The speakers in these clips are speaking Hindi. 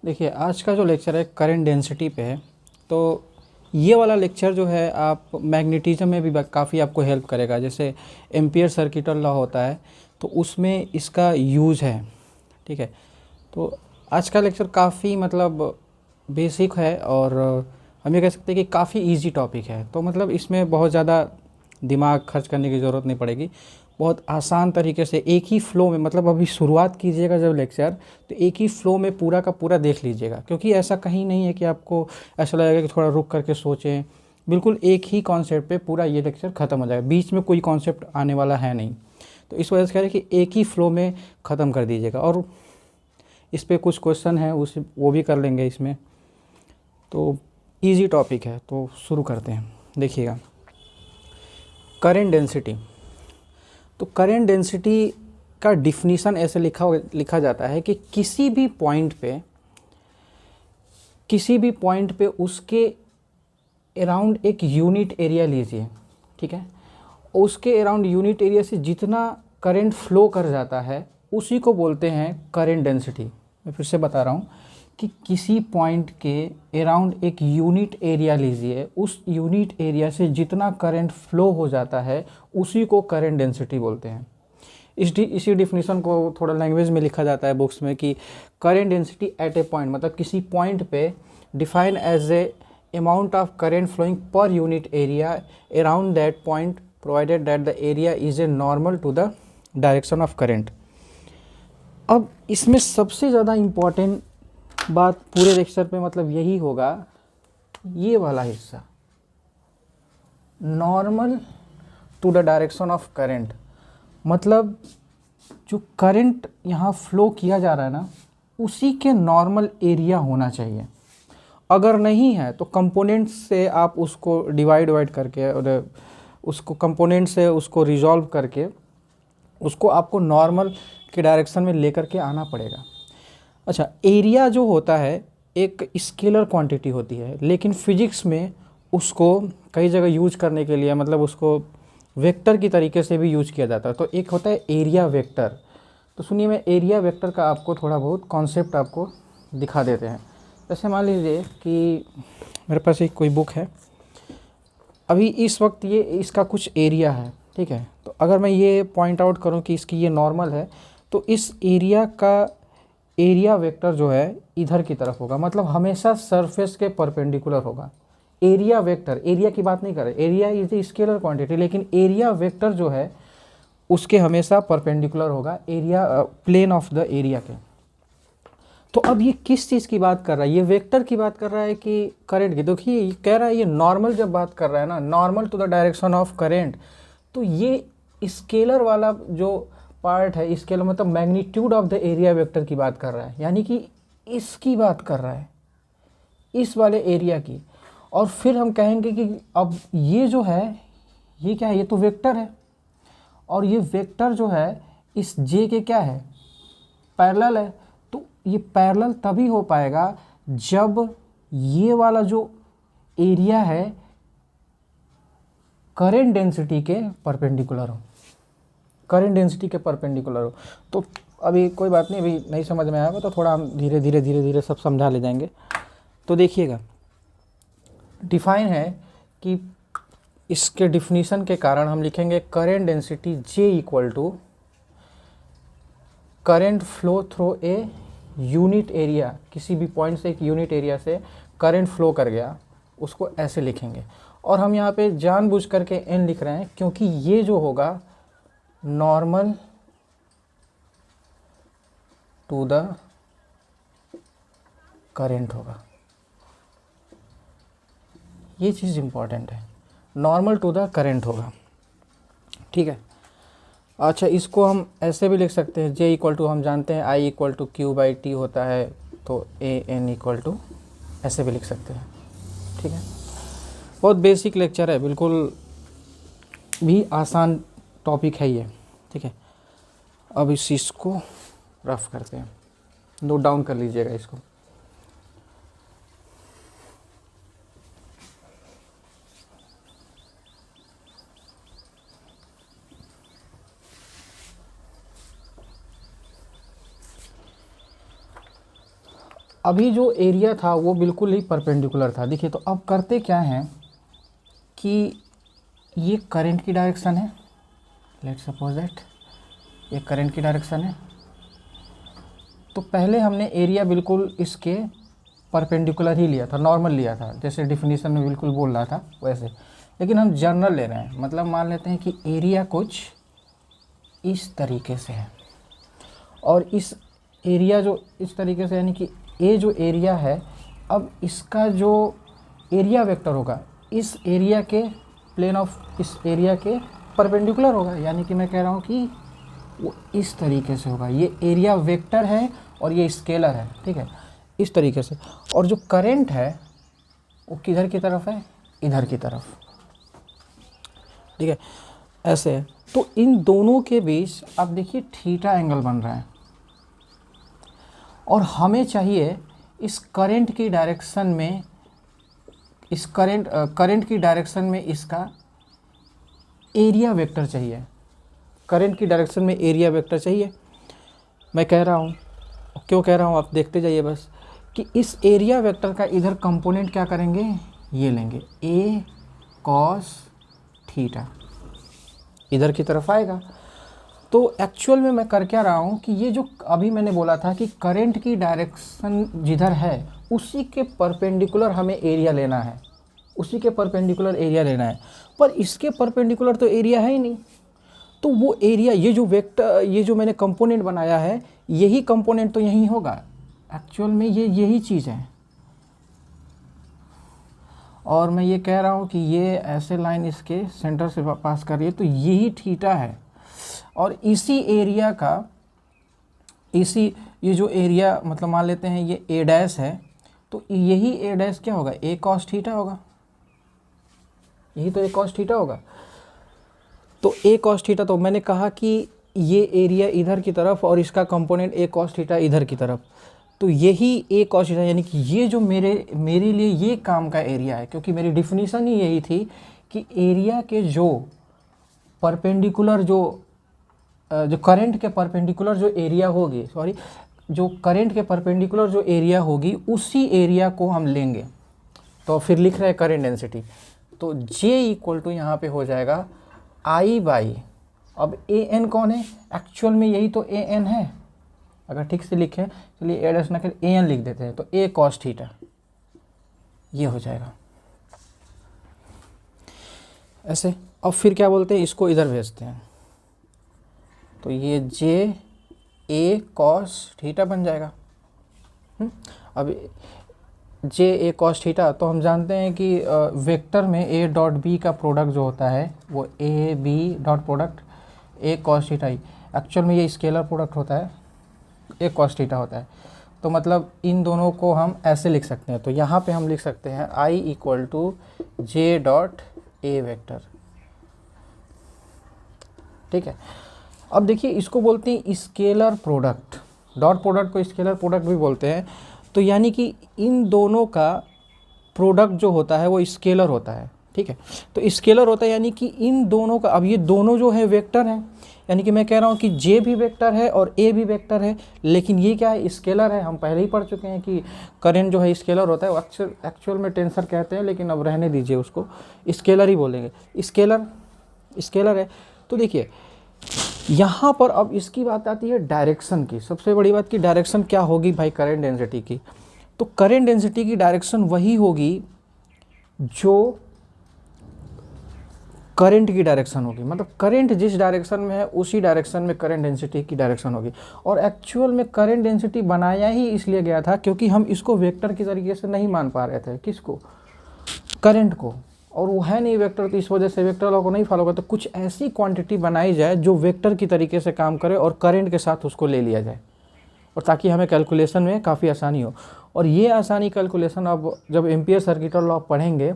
देखिए, आज का जो लेक्चर है करंट डेंसिटी पे है। तो ये वाला लेक्चर जो है आप मैग्नेटिज्म में भी काफ़ी आपको हेल्प करेगा। जैसे एम्पियर सर्किटल लॉ होता है तो उसमें इसका यूज़ है। ठीक है, तो आज का लेक्चर काफ़ी मतलब बेसिक है और हम ये कह सकते हैं कि काफ़ी इजी टॉपिक है। तो मतलब इसमें बहुत ज़्यादा दिमाग खर्च करने की ज़रूरत नहीं पड़ेगी। बहुत आसान तरीके से एक ही फ़्लो में, मतलब अभी शुरुआत कीजिएगा जब लेक्चर, तो एक ही फ़्लो में पूरा का पूरा देख लीजिएगा, क्योंकि ऐसा कहीं नहीं है कि आपको ऐसा लगेगा कि थोड़ा रुक करके सोचें। बिल्कुल एक ही कॉन्सेप्ट पे पूरा ये लेक्चर ख़त्म हो जाएगा, बीच में कोई कॉन्सेप्ट आने वाला है नहीं। तो इस वजह से कह रहे हैं कि एक ही फ़्लो में ख़त्म कर दीजिएगा। और इस पर कुछ क्वेश्चन है वो भी कर लेंगे इसमें। तो ईजी टॉपिक है, तो शुरू करते हैं। देखिएगा, करेंट डेंसिटी। तो करेंट डेंसिटी का डिफिनीसन ऐसे लिखा जाता है कि किसी भी पॉइंट पे उसके अराउंड एक यूनिट एरिया लीजिए। ठीक है, उसके अराउंड यूनिट एरिया से जितना करंट फ्लो कर जाता है उसी को बोलते हैं करंट डेंसिटी। मैं फिर से बता रहा हूँ कि किसी पॉइंट के अराउंड एक यूनिट एरिया लीजिए, उस यूनिट एरिया से जितना करंट फ्लो हो जाता है उसी को करंट डेंसिटी बोलते हैं। इसी डिफिनीशन को थोड़ा लैंग्वेज में लिखा जाता है बुक्स में कि current density at a point, मतलब किसी पॉइंट पे define as a amount of current flowing per unit area around that point provided that the area is a normal to the direction of current. अब इसमें सबसे ज़्यादा इम्पॉर्टेंट बात पूरे लेक्चर पे मतलब यही होगा, ये वाला हिस्सा, normal to the direction of current. मतलब जो करंट यहाँ फ्लो किया जा रहा है ना, उसी के नॉर्मल एरिया होना चाहिए। अगर नहीं है तो कंपोनेंट से आप उसको डिवाइड करके और उसको कंपोनेंट से उसको रिजॉल्व करके उसको आपको नॉर्मल के डायरेक्शन में लेकर के आना पड़ेगा। अच्छा, एरिया जो होता है एक स्केलर क्वांटिटी होती है, लेकिन फिजिक्स में उसको कई जगह यूज करने के लिए मतलब उसको वेक्टर की तरीके से भी यूज किया जाता है। तो एक होता है एरिया वेक्टर। तो सुनिए, मैं एरिया वेक्टर का आपको थोड़ा बहुत कॉन्सेप्ट आपको दिखा देते हैं। जैसे मान लीजिए कि मेरे पास एक कोई बुक है, अभी इस वक्त ये इसका कुछ एरिया है। ठीक है, तो अगर मैं ये पॉइंट आउट करूं कि इसकी ये नॉर्मल है, तो इस एरिया का एरिया वेक्टर जो है इधर की तरफ होगा, मतलब हमेशा सरफेस के परपेंडिकुलर होगा। एरिया वेक्टर, एरिया की बात नहीं कर रहे, area is a scalar quantity, लेकिन एरिया वेक्टर जो है उसके हमेशा परपेंडिकुलर होगा area plane of the area के। तो अब ये किस चीज़ की बात कर रहा है, ये वेक्टर की बात कर रहा है कि करंट की? देखिए, ये कह रहा है ये नॉर्मल जब बात कर रहा है ना, normal to the direction of current, तो ये स्केलर वाला जो पार्ट है, स्केलर मतलब magnitude of the area vector की बात कर रहा है, यानी कि इसकी बात कर रहा है, इस वाले एरिया की। और फिर हम कहेंगे कि अब ये जो है ये क्या है, ये तो वेक्टर है, और ये वेक्टर जो है इस जे के क्या है, पैरेलल है। तो ये पैरेलल तभी हो पाएगा जब ये वाला जो एरिया है करंट डेंसिटी के परपेंडिकुलर हो, करंट डेंसिटी के परपेंडिकुलर हो। तो अभी कोई बात नहीं, अभी नहीं समझ में आएगा तो थोड़ा हम धीरे धीरे सब समझा ले जाएंगे। तो देखिएगा, डिफाइन है कि इसके डिफिनीशन के कारण हम लिखेंगे current density J equal to current flow through a unit area. किसी भी पॉइंट से एक यूनिट एरिया से करंट फ्लो कर गया, उसको ऐसे लिखेंगे। और हम यहाँ पे जानबूझ करके n लिख रहे हैं क्योंकि ये जो होगा नॉर्मल टू द करंट होगा। ये चीज़ इंपॉर्टेंट है, नॉर्मल टू द करंट होगा। ठीक है, अच्छा, इसको हम ऐसे भी लिख सकते हैं, J इक्वल टू हम जानते हैं I equal to q by t होता है, तो AN इक्वल टू ऐसे भी लिख सकते हैं। ठीक है, बहुत बेसिक लेक्चर है, बिल्कुल भी आसान टॉपिक है ये। ठीक है, अब इस चीज़ को रफ करते हैं, नोट डाउन कर लीजिएगा इसको। अभी जो एरिया था वो बिल्कुल ही परपेंडिकुलर था। देखिए, तो अब करते क्या हैं कि ये करंट की डायरेक्शन है, लेट्स सपोज दैट ये करंट की डायरेक्शन है। तो पहले हमने एरिया बिल्कुल इसके परपेंडिकुलर ही लिया था, नॉर्मल लिया था, जैसे डिफिनीशन में बिल्कुल बोल रहा था वैसे। लेकिन हम जनरल ले रहे हैं, मतलब मान लेते हैं कि एरिया कुछ इस तरीके से है, और इस एरिया जो इस तरीके से, यानी कि ये जो एरिया है, अब इसका जो एरिया वेक्टर होगा इस एरिया के प्लेन ऑफ इस एरिया के परपेंडिकुलर होगा। यानी कि मैं कह रहा हूँ कि वो इस तरीके से होगा। ये एरिया वेक्टर है और ये स्केलर है, ठीक है, इस तरीके से। और जो करंट है वो किधर की तरफ है, इधर की तरफ, ठीक है, ऐसे है। तो इन दोनों के बीच अब देखिए थीटा एंगल बन रहा है, और हमें चाहिए इस करंट की डायरेक्शन में, इस करंट की डायरेक्शन में इसका एरिया वेक्टर चाहिए। करंट की डायरेक्शन में एरिया वेक्टर चाहिए। मैं कह रहा हूँ, क्यों कह रहा हूँ आप देखते जाइए बस, कि इस एरिया वेक्टर का इधर कंपोनेंट क्या करेंगे, ये लेंगे ए कॉस थीटा, इधर की तरफ आएगा। तो एक्चुअल में मैं कर क्या रहा हूँ कि ये जो अभी मैंने बोला था कि करंट की डायरेक्शन जिधर है उसी के परपेंडिकुलर हमें एरिया लेना है, उसी के परपेंडिकुलर एरिया लेना है, पर इसके परपेंडिकुलर तो एरिया है ही नहीं। तो वो एरिया, ये जो वेक्टर, ये जो मैंने कंपोनेंट बनाया है, यही कंपोनेंट तो यहीं होगा। एक्चुअल में ये यही चीज़ है, और मैं ये कह रहा हूँ कि ये ऐसे लाइन इसके सेंटर से पास कर रही है, तो यही थीटा है। और इसी एरिया का, इसी ये जो एरिया, मतलब मान लेते हैं ये ए डैश है, तो यही ए डैश क्या होगा, ए कॉस थीटा होगा, यही तो ए कॉस थीटा होगा। तो ए कॉस थीटा, तो मैंने कहा कि ये एरिया इधर की तरफ और इसका कंपोनेंट ए कॉस थीटा इधर की तरफ, तो यही ए कॉस थीटा, यानी कि ये जो मेरे लिए ये काम का एरिया है, क्योंकि मेरी डिफिनीशन ही यही थी कि एरिया के जो परपेंडिकुलर जो करंट के परपेंडिकुलर जो एरिया होगी, जो करंट के परपेंडिकुलर जो एरिया होगी उसी एरिया को हम लेंगे। तो फिर लिख रहे हैं करंट डेंसिटी, तो J इक्वल टू यहाँ पे हो जाएगा I बाई, अब ए एन कौन है, एक्चुअल में यही तो ए एन है। अगर ठीक से लिखें, चलिए ए डैश ना कर ए एन लिख देते हैं, तो ए कॉस थीटा ये हो जाएगा ऐसे। अब फिर क्या बोलते हैं, इसको इधर भेजते हैं, तो ये जे ए कॉस थीटा बन जाएगा। अब जे ए कॉस थीटा, तो हम जानते हैं कि वेक्टर में ए डॉट बी का प्रोडक्ट जो होता है वो a b dot product a cos theta ही, एक्चुअल में ये स्केलर प्रोडक्ट होता है, ए कॉस थीटा होता है। तो मतलब इन दोनों को हम ऐसे लिख सकते हैं, तो यहाँ पे हम लिख सकते हैं I equal to J dot A vector, ठीक है। अब देखिए, इसको बोलते हैं स्केलर प्रोडक्ट, डॉट प्रोडक्ट को स्केलर प्रोडक्ट भी बोलते हैं। तो यानी कि इन दोनों का प्रोडक्ट जो होता है वो स्केलर होता है, ठीक है। तो स्केलर होता है यानी कि इन दोनों का, अब ये दोनों जो है वेक्टर हैं, यानी कि मैं कह रहा हूँ कि जे भी वेक्टर है और ए भी वेक्टर है, लेकिन ये क्या है, स्केलर है। हम पहले ही पढ़ चुके हैं कि करंट जो है स्केलर होता है, वो एक्चुअल में टेंसर कहते हैं, लेकिन अब रहने दीजिए, उसको स्केलर ही बोलेंगे। स्केलर है। तो देखिए यहाँ पर अब इसकी बात आती है डायरेक्शन की, सबसे बड़ी बात कि डायरेक्शन क्या होगी भाई करंट डेंसिटी की। तो करंट डेंसिटी की डायरेक्शन वही होगी जो करंट की डायरेक्शन होगी, मतलब करंट जिस डायरेक्शन में है उसी डायरेक्शन में करंट डेंसिटी की डायरेक्शन होगी। और एक्चुअल में करंट डेंसिटी बनाया ही इसलिए गया था क्योंकि हम इसको वेक्टर की तरीके से नहीं मान पा रहे थे, किसको, करंट को, और वो है नहीं वेक्टर, तो इस वजह से वेक्टर लॉ को नहीं फॉलो करते। तो कुछ ऐसी क्वांटिटी बनाई जाए जो वेक्टर की तरीके से काम करे और करंट के साथ उसको ले लिया जाए, और ताकि हमें कैलकुलेशन में काफ़ी आसानी हो। और ये आसानी कैलकुलेशन अब जब एम्पियर सर्किटल लॉ पढ़ेंगे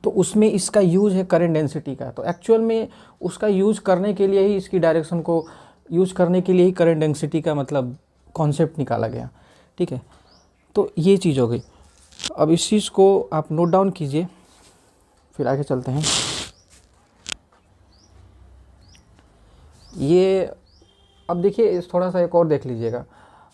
तो उसमें इसका यूज़ है करंट डेंसिटी का। तो एक्चुअल में उसका यूज़ करने के लिए ही, इसकी डायरेक्शन को यूज़ करने के लिए ही करंट डेंसिटी का मतलब कॉन्सेप्ट निकाला गया, ठीक है। तो ये चीज़ हो गई। अब इस चीज़ को आप नोट डाउन कीजिए, फिर आगे चलते हैं। ये अब देखिए, थोड़ा सा एक और देख लीजिएगा।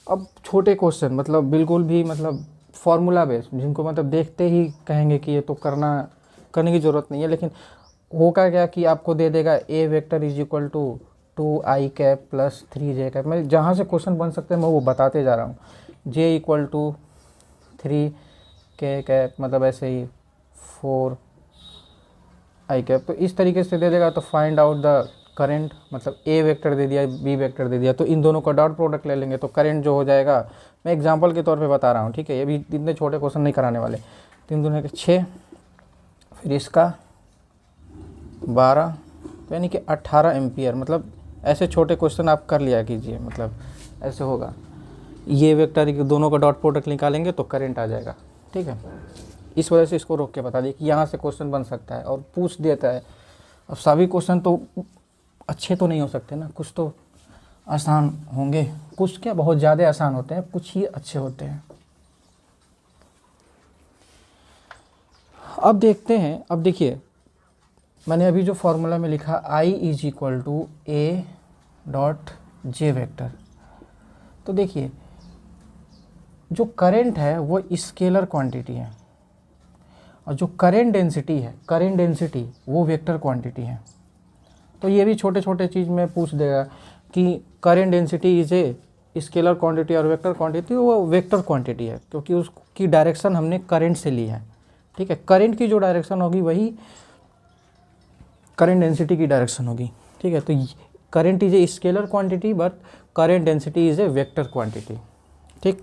अब छोटे क्वेश्चन मतलब बिल्कुल भी मतलब फॉर्मूला बेस्ड, जिनको मतलब देखते ही कहेंगे कि ये तो करने की ज़रूरत नहीं है, लेकिन होगा क्या कि आपको दे देगा A vector is equal to 2i cap plus 3j cap. मैं जहाँ से क्वेश्चन बन सकते हैं मैं वो बताते जा रहा हूँ। J equal to 3k cap मतलब ऐसे ही 4i कैप। तो इस तरीके से दे देगा। तो फाइंड आउट द करंट, मतलब ए वेक्टर दे दिया, बी वेक्टर दे दिया, तो इन दोनों का डॉट प्रोडक्ट ले लेंगे तो करंट जो हो जाएगा, मैं एग्जांपल के तौर पे बता रहा हूँ, ठीक है, ये भी इतने छोटे क्वेश्चन नहीं कराने वाले। 3 दूनी के 6, फिर इसका 12, तो यानी कि 18 एम्पियर। मतलब ऐसे छोटे क्वेश्चन आप कर लिया कीजिए, मतलब ऐसे होगा। ये वेक्टर के दोनों का डॉट प्रोडक्ट निकालेंगे तो करंट आ जाएगा, ठीक है। इस वजह से इसको रोक के बता दिए कि यहाँ से क्वेश्चन बन सकता है और पूछ देता है। अब सभी क्वेश्चन तो अच्छे तो नहीं हो सकते ना, कुछ तो आसान होंगे, कुछ क्या बहुत ज़्यादा आसान होते हैं, कुछ ही अच्छे होते हैं। अब देखते हैं, अब देखिए मैंने अभी जो फॉर्मूला में लिखा I is equal to a dot j vector, तो देखिए जो करंट है वो स्केलर क्वांटिटी है और जो करंट डेंसिटी वो वेक्टर क्वांटिटी है। तो ये भी छोटे छोटे चीज़ में पूछ देगा कि current density is a scalar quantity और वेक्टर क्वांटिटी, वो वेक्टर क्वांटिटी है क्योंकि उसकी डायरेक्शन हमने करंट से ली है, ठीक है। करंट की जो डायरेक्शन होगी वही करंट डेंसिटी की डायरेक्शन होगी, ठीक है। तो current is a scalar quantity but current density is a vector quantity, ठीक।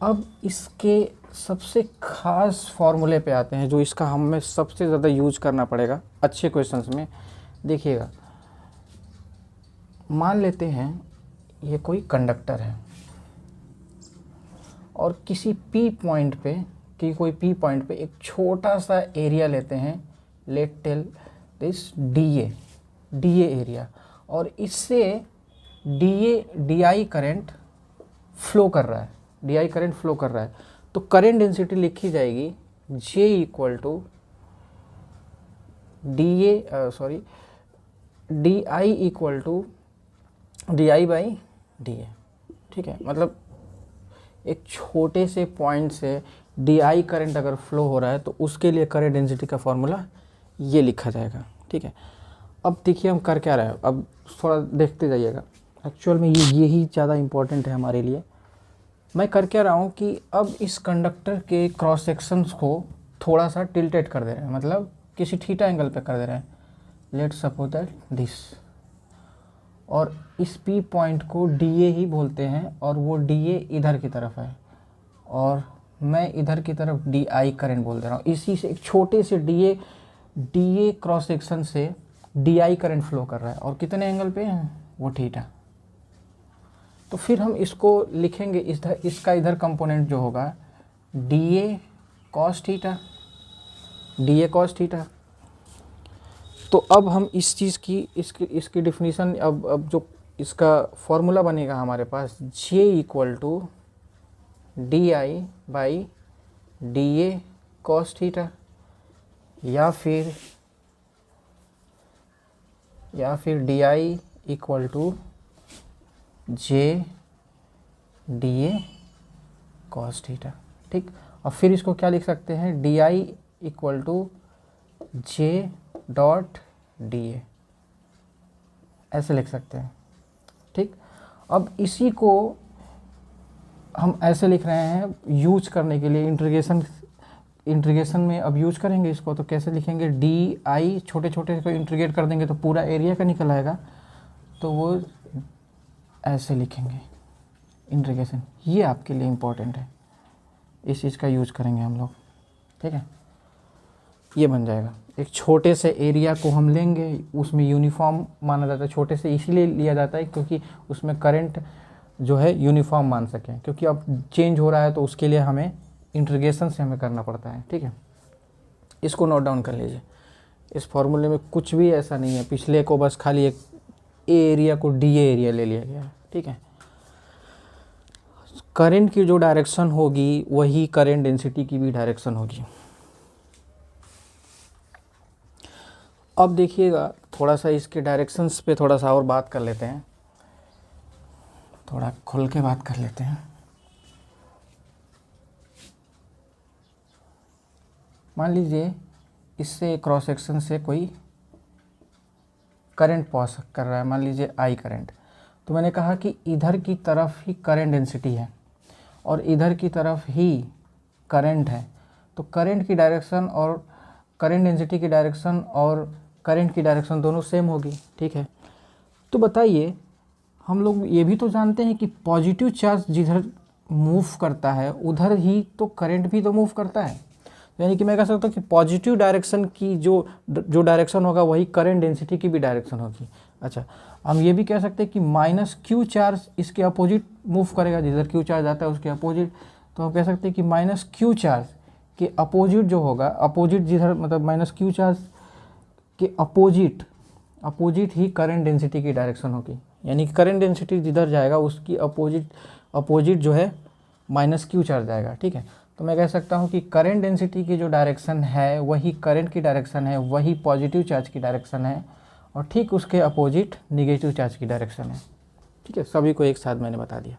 अब इसके सबसे खास फॉर्मूले पे आते हैं जो इसका हमें सबसे ज़्यादा यूज करना पड़ेगा अच्छे क्वेश्चंस में। देखिएगा, मान लेते हैं ये कोई कंडक्टर है और किसी कोई पी पॉइंट पे एक छोटा सा एरिया लेते हैं, let tell this d a area, और इससे डी आई करंट फ्लो कर रहा है, तो करंट डेंसिटी लिखी जाएगी J equal to d I equal to d I by d a, ठीक है। मतलब एक छोटे से पॉइंट से डी आई करंट अगर फ्लो हो रहा है तो उसके लिए करंट डेंसिटी का फॉर्मूला ये लिखा जाएगा, ठीक है। अब देखिए हम कर क्या रहे हैं, अब थोड़ा देखते जाइएगा। एक्चुअल में यही ज़्यादा इम्पोर्टेंट है हमारे लिए। मैं कर क्या रहा हूँ कि अब इस कंडक्टर के क्रॉस सेक्शंस को थोड़ा सा टिल्टेड कर दे रहे हैं, मतलब किसी थीटा एंगल पे कर दे रहे हैं। लेट सपोज दैट दिस, और इस पी पॉइंट को डी ए ही बोलते हैं और वो डी ए इधर की तरफ है और मैं इधर की तरफ डी आई करंट बोल दे रहा हूँ। इसी से एक छोटे से डी ए क्रॉस सेक्शन से डी आई करंट फ्लो कर रहा है और कितने एंगल पे है वो थीटा। तो फिर हम इसको लिखेंगे इसका इधर कंपोनेंट जो होगा डी ए कॉस थीटा। तो अब हम इस चीज़ की इसकी डिफिनीशन, अब जो इसका फॉर्मूला बनेगा हमारे पास, J equal to d I by d a cos theta, या फिर d I equal to j d a cos theta, ठीक। और फिर इसको क्या लिख सकते हैं, d I equal to J dot d a, ऐसे लिख सकते हैं, ठीक। अब इसी को हम ऐसे लिख रहे हैं यूज करने के लिए इंटीग्रेशन में अब यूज करेंगे इसको। तो कैसे लिखेंगे, डी आई छोटे छोटे को इंटीग्रेट कर देंगे तो पूरा एरिया का निकल आएगा, तो वो ऐसे लिखेंगे इंटीग्रेशन। ये आपके लिए इम्पोर्टेंट है, इस चीज़ का यूज करेंगे हम लोग, ठीक है। ये बन जाएगा, एक छोटे से एरिया को हम लेंगे, उसमें यूनिफॉर्म माना जाता है। छोटे से इसीलिए लिया जाता है क्योंकि उसमें करंट जो है यूनिफॉर्म मान सकें, क्योंकि अब चेंज हो रहा है तो उसके लिए हमें इंटीग्रेशन से हमें करना पड़ता है, ठीक है। इसको नोट डाउन कर लीजिए। इस फॉर्मूले में कुछ भी ऐसा नहीं है, पिछले को बस खाली एक एरिया को डी एरिया ले लिया गया है, ठीक है। करंट की जो डायरेक्शन होगी वही करंट डेंसिटी की भी डायरेक्शन होगी। अब देखिएगा थोड़ा सा इसके डायरेक्शंस पे थोड़ा सा और बात कर लेते हैं, थोड़ा खुल के बात कर लेते हैं। मान लीजिए इससे क्रॉस सेक्शन से कोई करंट पास कर रहा है, मान लीजिए आई करंट। तो मैंने कहा कि इधर की तरफ ही करंट डेंसिटी है और इधर की तरफ ही करंट है, तो करंट की डायरेक्शन और करंट डेंसिटी की डायरेक्शन और करंट की डायरेक्शन दोनों सेम होगी, ठीक है। तो बताइए, हम लोग ये भी तो जानते हैं कि पॉजिटिव चार्ज जिधर मूव करता है उधर ही तो करंट भी तो मूव करता है। यानी कि मैं कह सकता हूँ कि पॉजिटिव डायरेक्शन की जो डायरेक्शन होगा वही करंट डेंसिटी की भी डायरेक्शन होगी। अच्छा, हम ये भी कह सकते हैं कि माइनस क्यू चार्ज इसके अपोजिट मूव करेगा, जिधर क्यू चार्ज आता है उसके अपोजिट। तो हम कह सकते हैं कि माइनस क्यू चार्ज के अपोजिट जो होगा, अपोजिट जिधर मतलब माइनस क्यू चार्ज के अपोजिट ही करंट डेंसिटी की डायरेक्शन होगी। यानी कि करंट डेंसिटी जिधर जाएगा उसकी अपोजिट जो है माइनस क्यू चार्ज जाएगा, ठीक है। तो मैं कह सकता हूँ कि करंट डेंसिटी की जो डायरेक्शन है वही करंट की डायरेक्शन है, वही पॉजिटिव चार्ज की डायरेक्शन है, और ठीक उसके अपोजिट निगेटिव चार्ज की डायरेक्शन है, ठीक है। सभी को एक साथ मैंने बता दिया।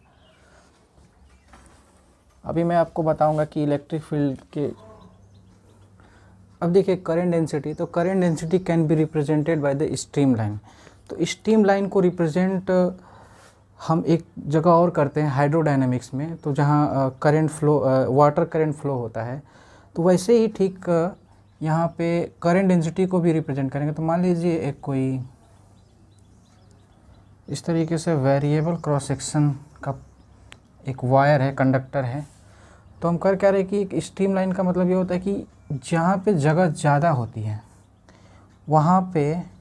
अभी मैं आपको बताऊंगा कि इलेक्ट्रिक फील्ड के, अब देखिए करंट डेंसिटी, तो current density can be represented by the stream line. तो स्ट्रीम लाइन को रिप्रेजेंट हम एक जगह और करते हैं हाइड्रोडायनामिक्स में, तो जहाँ current flow, water current flow होता है, तो वैसे ही ठीक यहाँ पे करंट डेंसिटी को भी रिप्रेजेंट करेंगे। तो मान लीजिए एक कोई इस तरीके से वेरिएबल क्रॉस सेक्शन का एक वायर है, कंडक्टर है। तो हम कर क्या रहे कि एक स्ट्रीम लाइन का मतलब ये होता है कि जहाँ पे जगह ज़्यादा होती है वहाँ पे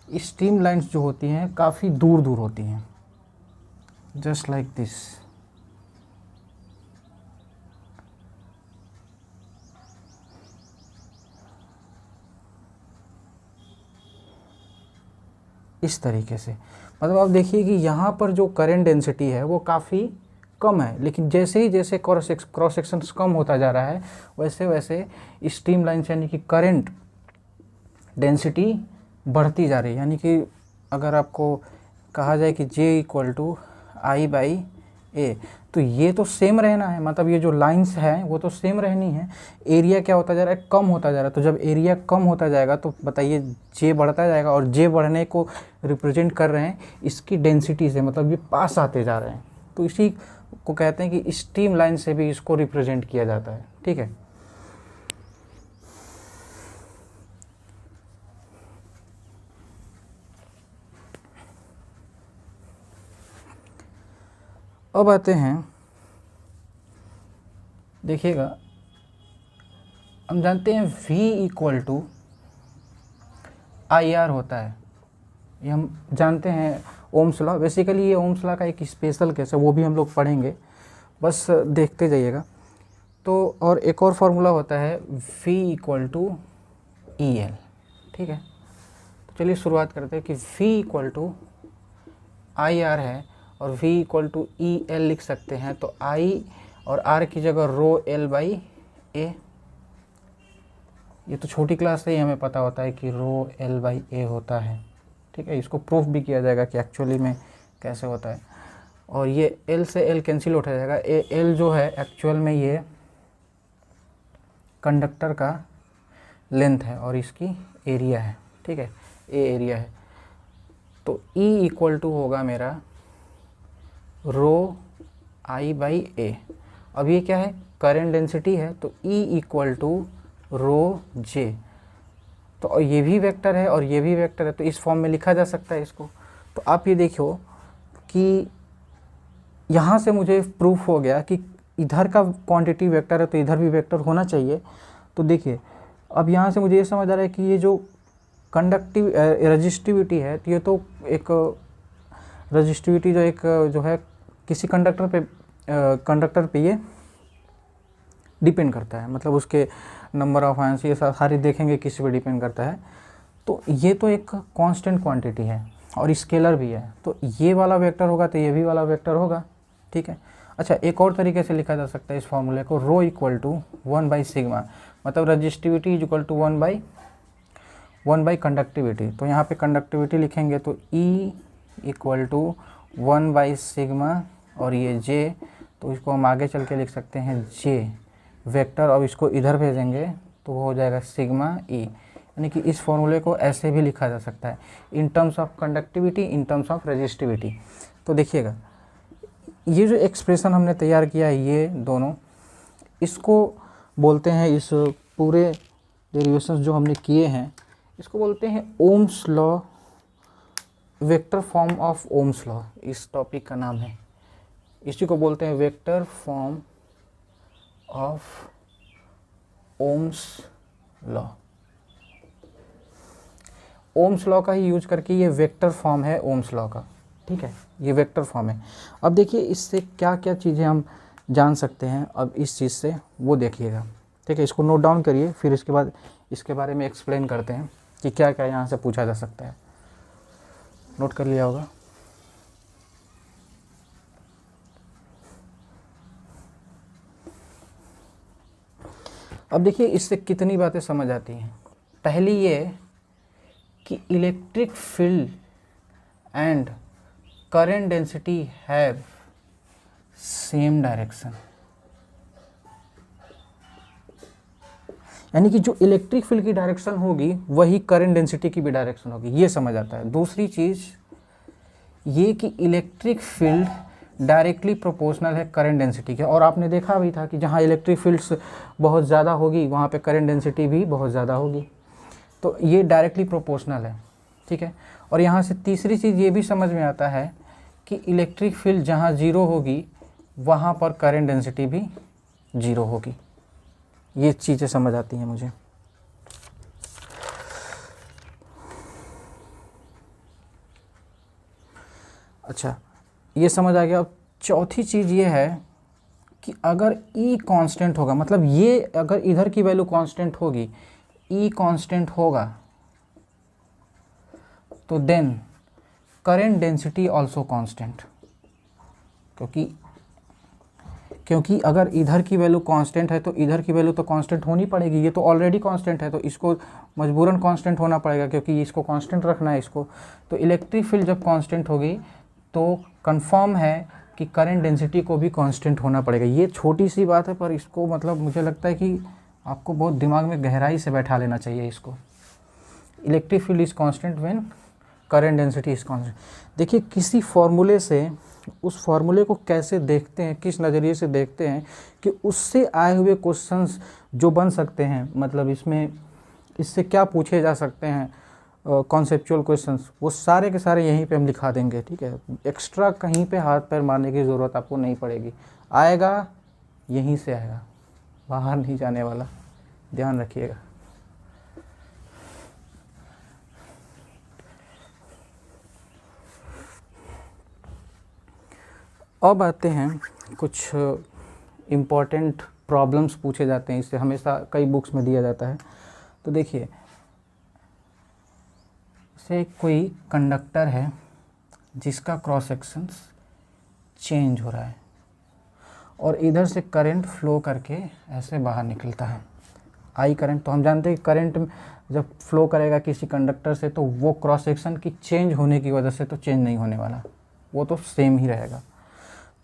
स्ट्रीम लाइन्स जो होती हैं काफ़ी दूर दूर होती हैं, जस्ट लाइक दिस। इस तरीके से, मतलब आप देखिए कि यहाँ पर जो करंट डेंसिटी है वो काफ़ी कम है, लेकिन जैसे ही जैसे क्रॉस सेक्शन कम होता जा रहा है वैसे वैसे स्ट्रीम लाइन यानी कि करंट डेंसिटी बढ़ती जा रही है। यानी कि अगर आपको कहा जाए कि J equal to I by A, तो ये तो सेम रहना है, मतलब ये जो लाइंस हैं वो तो सेम रहनी है। एरिया क्या होता जा रहा है, कम होता जा रहा है। तो जब एरिया कम होता जाएगा तो बताइए J बढ़ता जाएगा, और J बढ़ने को रिप्रेजेंट कर रहे हैं इसकी डेंसिटी से, मतलब ये पास आते जा रहे हैं। तो इसी को कहते हैं कि स्ट्रीम लाइन से भी इसको रिप्रेजेंट किया जाता है, ठीक है। अब आते हैं, देखिएगा, हम जानते हैं V equal to I R होता है, ये हम जानते हैं ओम्स लॉ। बेसिकली ये ओम्स लॉ का एक स्पेशल केस है, वो भी हम लोग पढ़ेंगे, बस देखते जाइएगा। तो और एक और फार्मूला होता है V equal to E L, ठीक है। तो चलिए शुरुआत करते हैं कि V equal to I R है और V equal to E L लिख सकते हैं। तो I और R की जगह रो एल बाई ए। ये तो छोटी क्लास से ही हमें पता होता है कि रो एल बाई ए होता है, ठीक है। इसको प्रूफ भी किया जाएगा कि एक्चुअली में कैसे होता है। और ये L से L कैंसिल उठा जाएगा। L जो है एक्चुअल में ये कंडक्टर का लेंथ है और इसकी एरिया है, ठीक है, ए एरिया है। तो E इक्वल टू होगा मेरा रो आई बाई ए। अब ये क्या है, करंट डेंसिटी है, तो E इक्वल टू रो जे। तो ये भी वेक्टर है और ये भी वेक्टर है, तो इस फॉर्म में लिखा जा सकता है इसको। तो आप ये देखो कि यहाँ से मुझे प्रूफ हो गया कि इधर का क्वांटिटी वेक्टर है तो इधर भी वेक्टर होना चाहिए। तो देखिए, अब यहाँ से मुझे ये समझ आ रहा है कि ये जो कंडक्टिव रजिस्टिविटी है, तो ये तो एक रजिस्टिविटी जो है किसी कंडक्टर पे ये डिपेंड करता है, मतलब उसके नंबर ऑफ आयंस, ये सारी देखेंगे किसी पे डिपेंड करता है। तो ये तो एक कांस्टेंट क्वांटिटी है और स्केलर भी है, तो ये वाला वेक्टर होगा तो ये भी वाला वेक्टर होगा, ठीक है। अच्छा, एक और तरीके से लिखा जा सकता है इस फॉर्मूले को, rho equal to 1 by sigma, मतलब resistivity is equal to 1 by 1 by conductivity, तो यहाँ पे कंडक्टिविटी लिखेंगे तो E equal to 1 by sigma और ये J, तो इसको हम आगे चल के लिख सकते हैं J वेक्टर, और इसको इधर भेजेंगे तो वो हो जाएगा सिग्मा E। यानी कि इस फॉर्मूले को ऐसे भी लिखा जा सकता है in terms of conductivity, in terms of resistivity. तो देखिएगा ये जो एक्सप्रेशन हमने तैयार किया है ये दोनों, इसको बोलते हैं, इस पूरे डेरिवेशंस जो हमने किए हैं इसको बोलते हैं Ohm's law, vector form of Ohm's law, इस टॉपिक का नाम है। इसी को बोलते हैं vector form of Ohm's law. Ohms law का ही यूज करके ये वेक्टर फॉर्म है ओम्स लॉ का, ठीक है, ये वेक्टर फॉर्म है। अब देखिए इससे क्या क्या चीज़ें हम जान सकते हैं अब इस चीज़ से, वो देखिएगा, ठीक है। इसको नोट डाउन करिए, फिर इसके बाद इसके बारे में एक्सप्लेन करते हैं कि क्या क्या यहाँ से पूछा जा सकता है। नोट कर लिया होगा। अब देखिए इससे कितनी बातें समझ आती हैं। पहली ये कि electric field and current density have same direction, यानी कि जो इलेक्ट्रिक फील्ड की डायरेक्शन होगी वही करंट डेंसिटी की भी डायरेक्शन होगी, ये समझ आता है। दूसरी चीज़ ये कि इलेक्ट्रिक फील्ड डायरेक्टली प्रोपोर्शनल है करंट डेंसिटी के, और आपने देखा भी था कि जहाँ इलेक्ट्रिक फील्ड्स बहुत ज़्यादा होगी वहाँ पे करंट डेंसिटी भी बहुत ज़्यादा होगी, तो ये डायरेक्टली प्रोपोर्शनल है, ठीक है। और यहाँ से तीसरी चीज़ ये भी समझ में आता है कि इलेक्ट्रिक फील्ड जहाँ ज़ीरो होगी वहाँ पर करंट डेंसिटी भी ज़ीरो होगी। ये चीज़ें समझ आती हैं मुझे। अच्छा, ये समझ आ गया। अब चौथी चीज़ ये है कि अगर E कांस्टेंट होगा, मतलब ये अगर इधर की वैल्यू कांस्टेंट होगी, E कांस्टेंट होगा, तो then current density also constant, क्योंकि अगर इधर की वैल्यू कांस्टेंट है तो इधर की वैल्यू तो कांस्टेंट होनी पड़ेगी। ये तो ऑलरेडी कांस्टेंट है तो इसको मजबूरन कांस्टेंट होना पड़ेगा, क्योंकि इसको कांस्टेंट रखना है इसको। तो इलेक्ट्रिक फील्ड जब कांस्टेंट होगी तो कंफर्म है कि करंट डेंसिटी को भी कांस्टेंट होना पड़ेगा। ये छोटी सी बात है पर इसको मतलब मुझे लगता है कि आपको बहुत दिमाग में गहराई से बैठा लेना चाहिए इसको। Electric field is constant when current density is constant. देखिए किसी फॉर्मूले से उस फॉर्मूले को कैसे देखते हैं, किस नज़रिए से देखते हैं कि उससे आए हुए क्वेश्चंस जो बन सकते हैं, मतलब इससे क्या पूछे जा सकते हैं कॉन्सेप्चुअल क्वेश्चंस, वो सारे के सारे यहीं पे हम लिखा देंगे, ठीक है। एक्स्ट्रा कहीं पे हाथ पैर मारने की ज़रूरत आपको नहीं पड़ेगी, आएगा यहीं से आएगा, बाहर नहीं जाने वाला, ध्यान रखिएगा। अब आते हैं कुछ इम्पॉर्टेंट प्रॉब्लम्स पूछे जाते हैं, इससे हमेशा कई बुक्स में दिया जाता है। तो देखिए से कोई कंडक्टर है जिसका क्रॉस सेक्शन चेंज हो रहा है और इधर से करंट फ्लो करके ऐसे बाहर निकलता है, आई करंट। तो हम जानते हैं कि करंट जब फ्लो करेगा किसी कंडक्टर से तो वो क्रॉस सेक्शन की चेंज होने की वजह से तो चेंज नहीं होने वाला, वो तो सेम ही रहेगा।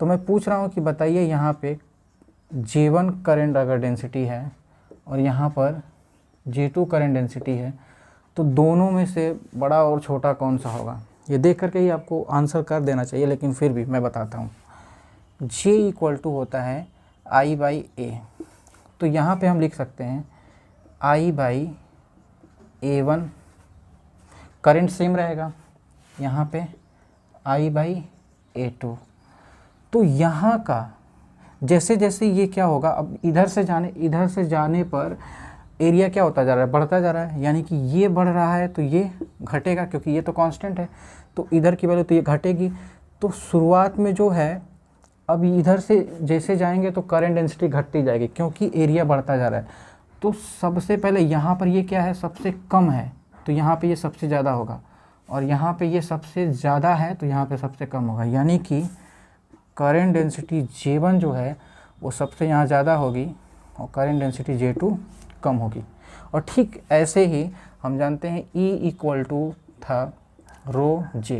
तो मैं पूछ रहा हूँ कि बताइए यहाँ पे J1 करंट अगर डेंसिटी है और यहाँ पर J2 करंट डेंसिटी है, तो दोनों में से बड़ा और छोटा कौन सा होगा? ये देख करके ही आपको आंसर कर देना चाहिए, लेकिन फिर भी मैं बताता हूँ। J इक्वल टू होता है I बाई A, तो यहाँ पे हम लिख सकते हैं I by A1, current same रहेगा, यहाँ पे I बाई A2। तो यहाँ का जैसे जैसे ये क्या होगा, अब इधर से जाने पर एरिया क्या होता जा रहा है, बढ़ता जा रहा है, यानी कि ये बढ़ रहा है तो ये घटेगा, क्योंकि ये तो कांस्टेंट है, तो इधर की वैल्यू तो ये घटेगी। तो शुरुआत में जो है, अब इधर से जैसे जाएंगे तो करंट डेंसिटी घटती जाएगी क्योंकि एरिया बढ़ता जा रहा है। तो सबसे पहले यहाँ पर ये क्या है, सबसे कम है, तो यहाँ पे ये सबसे ज़्यादा होगा, और यहाँ पे ये सबसे ज़्यादा है तो यहाँ पे सबसे कम होगा, यानी कि करंट डेंसिटी J1 जो है वो सबसे यहाँ ज़्यादा होगी और करंट डेंसिटी J2 कम होगी। और ठीक ऐसे ही हम जानते हैं E इक्वल टू था रो जे,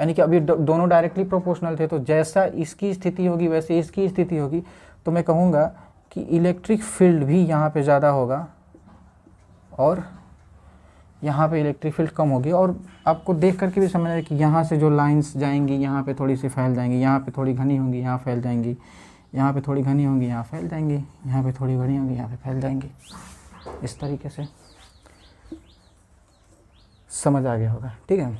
यानी कि अभी दोनों डायरेक्टली प्रोपोर्शनल थे, तो जैसा इसकी स्थिति होगी वैसे इसकी स्थिति होगी, तो मैं कहूँगा कि इलेक्ट्रिक फील्ड भी यहाँ पे ज़्यादा होगा और यहाँ पे इलेक्ट्रिक फील्ड कम होगी। और आपको देख करके भी समझ आए कि यहाँ से जो लाइंस जाएंगी यहाँ पे थोड़ी सी फैल जाएंगी, यहाँ पे थोड़ी घनी होंगी यहाँ फैल जाएंगी, यहाँ पे थोड़ी घनी होंगी यहाँ फैल जाएंगी, यहाँ पे थोड़ी घनी होंगी यहाँ पे फैल जाएंगी। इस तरीके से समझ आ गया होगा, ठीक है।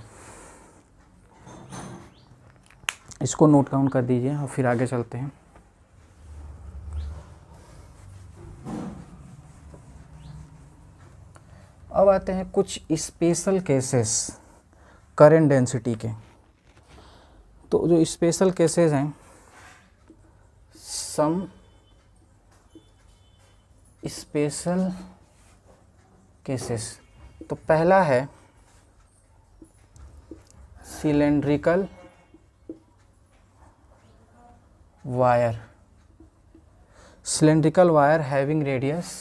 इसको नोट डाउन कर दीजिए और फिर आगे चलते हैं। अब आते हैं कुछ स्पेशल केसेस करंट डेंसिटी के। तो जो स्पेशल केसेस हैं, सम स्पेशल केसेस, तो पहला है cylindrical wire, cylindrical wire having radius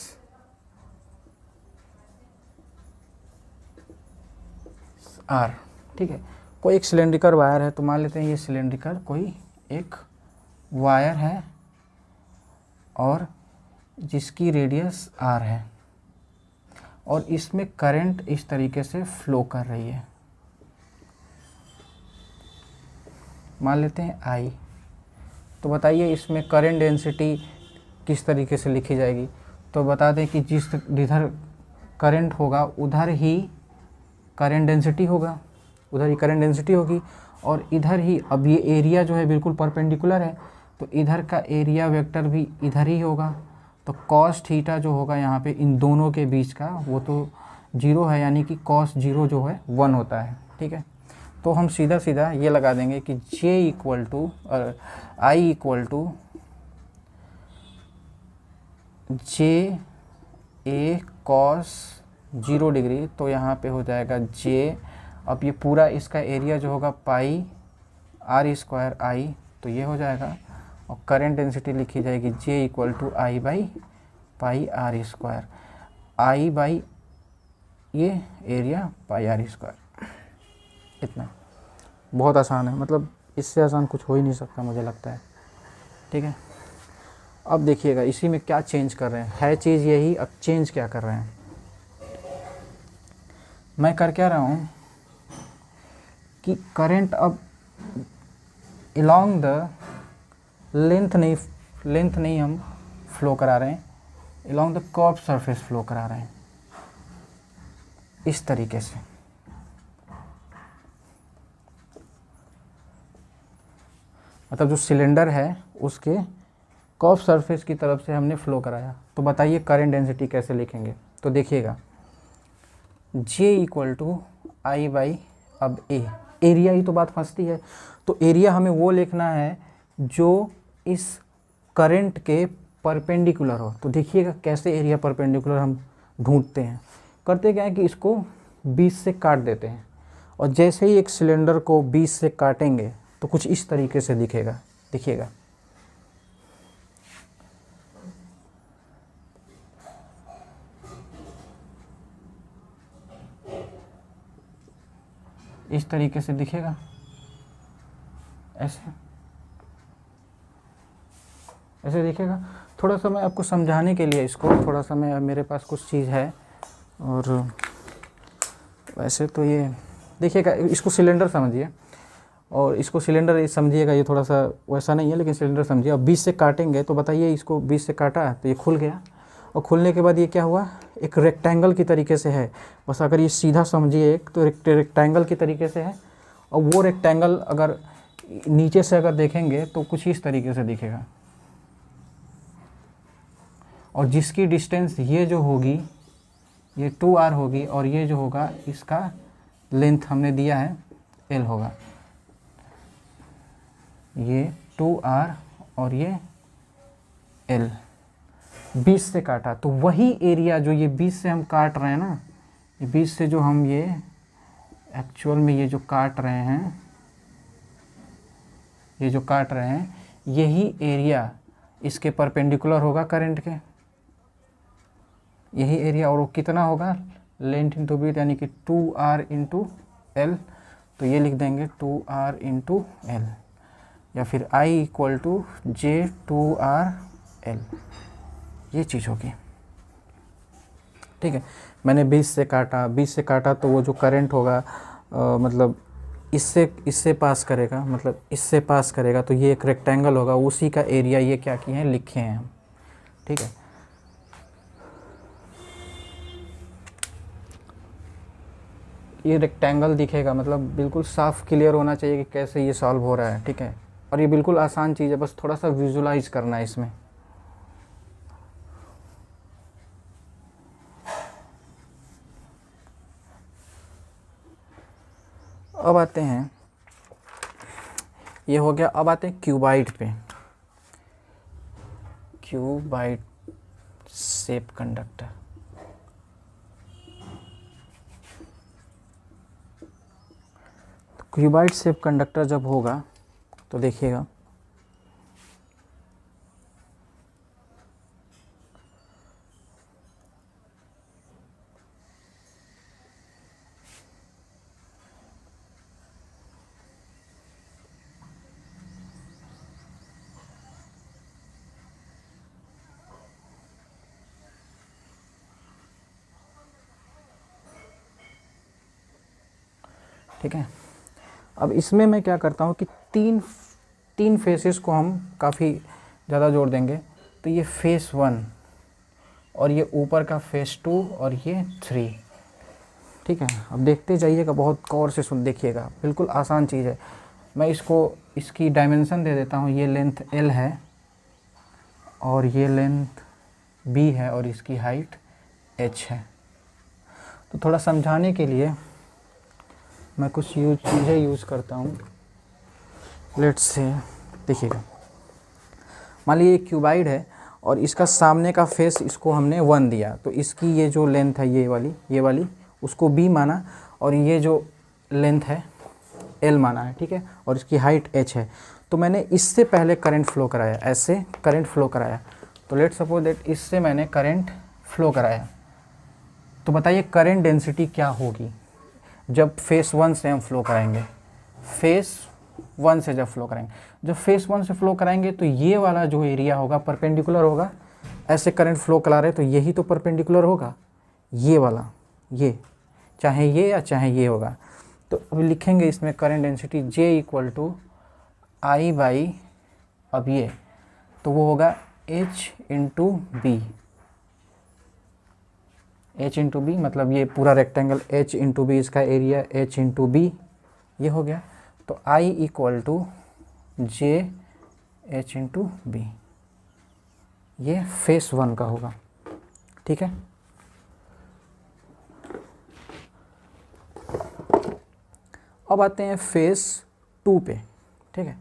R, ठीक है। कोई एक सिलेंड्रिकल वायर है, तो मान लेते हैं ये सिलेंड्रिकल कोई एक वायर है और जिसकी रेडियस आर है और इसमें करंट इस तरीके से फ्लो कर रही है, मान लेते हैं आई। तो बताइए इसमें करंट डेंसिटी किस तरीके से लिखी जाएगी। तो बता दें कि जिधर करंट होगा उधर ही करंट डेंसिटी होगा, उधर ही करंट डेंसिटी होगी। और इधर ही, अब ये एरिया जो है बिल्कुल परपेंडिकुलर है, तो इधर का एरिया वेक्टर भी इधर ही होगा। तो कॉस थीटा जो होगा यहाँ पे इन दोनों के बीच का, वो तो 0 है, यानी कि कॉस 0 जो है 1 होता है, ठीक है। तो हम सीधा सीधा ये लगा देंगे कि J equal to I equal to j a cos 0 degree. तो यहाँ पे हो जाएगा J, अब ये पूरा इसका एरिया जो होगा पाई आर स्क्वायर आई, तो ये हो जाएगा। और करंट डेंसिटी लिखी जाएगी J equal to I by pi are square, I by ये एरिया पाई आर स्क्वायर। इतना बहुत आसान है, मतलब इससे आसान कुछ हो ही नहीं सकता मुझे लगता है, ठीक है। अब देखिएगा इसी में क्या चेंज कर रहे हैं, है चीज़ यही, अब चेंज क्या कर रहे हैं। मैं कर क्या रहा हूँ कि करंट अब along द लेंथ नहीं हम फ्लो करा रहे हैं, along the curve surface flow करा रहे हैं इस तरीके से। मतलब जो सिलेंडर है उसके कर्व सरफेस की तरफ से हमने फ्लो कराया। तो बताइए करंट डेंसिटी कैसे लिखेंगे। तो देखिएगा J equal to I by, अब ए, एरिया ही तो बात फंसती है। तो एरिया हमें वो लिखना है जो इस करंट के परपेंडिकुलर हो। तो देखिएगा कैसे एरिया परपेंडिकुलर हम ढूंढते हैं। करते क्या है कि इसको 20 से काट देते हैं, और जैसे ही एक सिलेंडर को 20 से काटेंगे तो कुछ इस तरीके से दिखेगा। देखिएगा इस तरीके से दिखेगा, ऐसे ऐसे दिखेगा। थोड़ा सा मैं आपको समझाने के लिए इसको, थोड़ा सा मैं, मेरे पास कुछ चीज़ है, और वैसे तो ये देखिएगा, इसको सिलेंडर समझिए और इसको सिलेंडर समझिएगा। ये थोड़ा सा वैसा नहीं है, लेकिन सिलेंडर समझिए। अब 20 से काटेंगे तो बताइए, इसको 20 से काटा तो ये खुल गया, और खुलने के बाद ये क्या हुआ, एक रेक्टेंगल की तरीके से है। बस अगर ये सीधा समझिए एक, तो रेक्टेंगल की तरीके से है। और वो रेक्टेंगल अगर नीचे से अगर देखेंगे तो कुछ इस तरीके से दिखेगा, और जिसकी डिस्टेंस ये जो होगी ये 2r होगी, और ये जो होगा इसका लेंथ हमने दिया है l होगा। ये 2r और ये l, 20 से काटा तो वही एरिया जो ये 20 से हम काट रहे हैं ना, ये 20 से जो हम ये एक्चुअल में ये जो काट रहे हैं, ये जो काट रहे हैं, यही एरिया इसके परपेंडिकुलर होगा करंट के, यही एरिया। और वो कितना होगा, लेंथ इंटू ब्रीथ यानी कि 2r इंटू एल, तो ये लिख देंगे 2r इंटू एल, या फिर I इक्वल टू J2RL, ये चीज़ होगी। ठीक है, मैंने 20 से काटा तो वो जो करंट होगा मतलब इससे पास करेगा, मतलब इससे पास करेगा, तो ये एक रेक्टेंगल होगा, उसी का एरिया ये क्या किए हैं, लिखे हैं हम। ठीक है, ये रेक्टेंगल दिखेगा, मतलब बिल्कुल साफ क्लियर होना चाहिए कि कैसे ये सॉल्व हो रहा है। ठीक है, और ये बिल्कुल आसान चीज़ है, बस थोड़ा सा विजुलाइज करना है इसमें। अब आते हैं, ये हो गया, अब आते हैं क्यूबाइड पे। Cuboid shape conductor, cuboid shape conductor जब होगा तो देखिएगा, ठीक है। अब इसमें मैं क्या करता हूँ कि तीन फेसेस को हम काफ़ी ज़्यादा जोड़ देंगे, तो ये फेस 1 और ये ऊपर का फेस 2 और ये 3। ठीक है, अब देखते जाइएगा, बहुत गौर से सुन देखिएगा, बिल्कुल आसान चीज़ है। मैं इसकी डायमेंशन दे देता हूँ, ये लेंथ L है और ये लेंथ B है और इसकी हाइट H है। तो थोड़ा समझाने के लिए मैं कुछ चीज़ें यूज़ करता हूँ। लेट्स से देखिएगा, मान लीजिए एक क्यूबाइड है और इसका सामने का फेस इसको हमने 1 दिया, तो इसकी ये जो लेंथ है ये वाली उसको B माना, और ये जो लेंथ है L माना है। ठीक है, और इसकी हाइट H है। तो मैंने इससे पहले करंट फ्लो कराया, ऐसे करंट फ्लो कराया, तो लेट्स सपोज दैट इससे मैंने करंट फ्लो कराया, तो बताइए करंट डेंसिटी क्या होगी जब फेस 1 से हम फ्लो कराएंगे। फेस 1 से जब फ्लो कराएंगे, जब फेस 1 से फ्लो कराएंगे तो ये वाला जो एरिया होगा परपेंडिकुलर होगा, ऐसे करंट फ्लो करा रहे तो यही तो परपेंडिकुलर होगा, ये वाला, ये चाहे ये या चाहे ये होगा। तो अब लिखेंगे इसमें current density J equal to I by, अब ये तो वो होगा H into b, H into b, मतलब ये पूरा रेक्टेंगल H इंटू बी, इसका एरिया H इंटू बी, ये हो गया। तो I equal to J H into b, ये फेस 1 का होगा। ठीक है, अब आते हैं फेस 2 पे। ठीक है,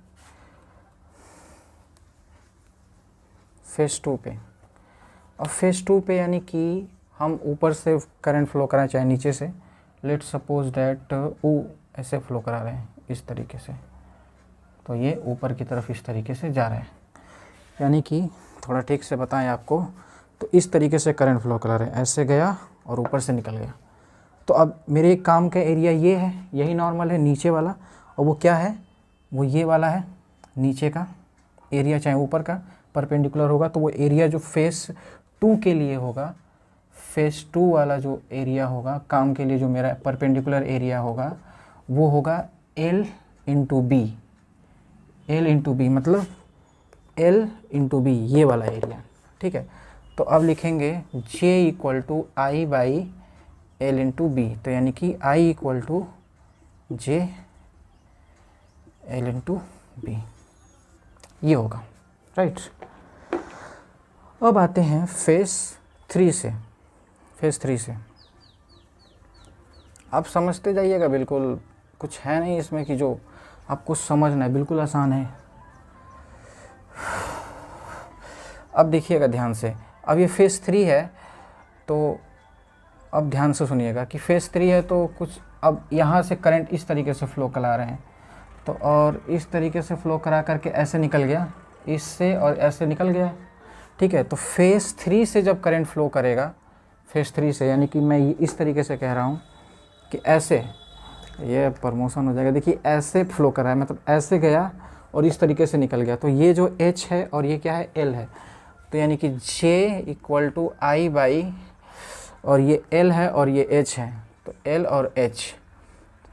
फेस 2 पे, अब फेस 2 पे यानी कि हम ऊपर से करंट फ्लो कराएं चाहे नीचे से, लेट्स सपोज दैट ऐसे फ्लो करा रहे हैं इस तरीके से, तो ये ऊपर की तरफ इस तरीके से जा रहे हैं, यानी कि थोड़ा ठीक से बताएं आपको, तो इस तरीके से करंट फ्लो करा रहे हैं, ऐसे गया और ऊपर से निकल गया। तो अब मेरे काम का एरिया ये है, यही नॉर्मल है नीचे वाला, और वो क्या है, वो ये वाला है नीचे का एरिया, चाहे ऊपर का परपेंडिकुलर होगा, तो वो एरिया जो फेस 2 के लिए होगा, फेस 2 वाला जो एरिया होगा काम के लिए, जो मेरा परपेंडिकुलर एरिया होगा, वो होगा L into b. L into b मतलब L इंटू बी, ये वाला एरिया। ठीक है, तो अब लिखेंगे J equal to I by L into b, तो यानी कि I equal to J L into b, ये होगा। राइट, अब आते हैं फेस 3 से। फेस 3 से आप समझते जाइएगा, बिल्कुल कुछ है नहीं इसमें कि जो आपको समझना है, बिल्कुल आसान है। अब देखिएगा ध्यान से, अब ये फेस 3 है, तो अब ध्यान से सुनिएगा कि फेस 3 है तो कुछ, अब यहाँ से करंट इस तरीके से फ्लो करा रहे हैं, तो और इस तरीके से फ्लो करा करके ऐसे निकल गया, इससे और ऐसे निकल गया। ठीक है, तो फेस 3 से जब करंट फ्लो करेगा, फेज 3 से, यानी कि मैं इस तरीके से कह रहा हूँ कि ऐसे, ये प्रमोशन हो जाएगा, देखिए ऐसे फ्लो कर रहा है, मतलब ऐसे गया और इस तरीके से निकल गया। तो ये जो H है और ये क्या है, L है, तो यानी कि J equal to I by, और ये L है और ये H है, तो L और H,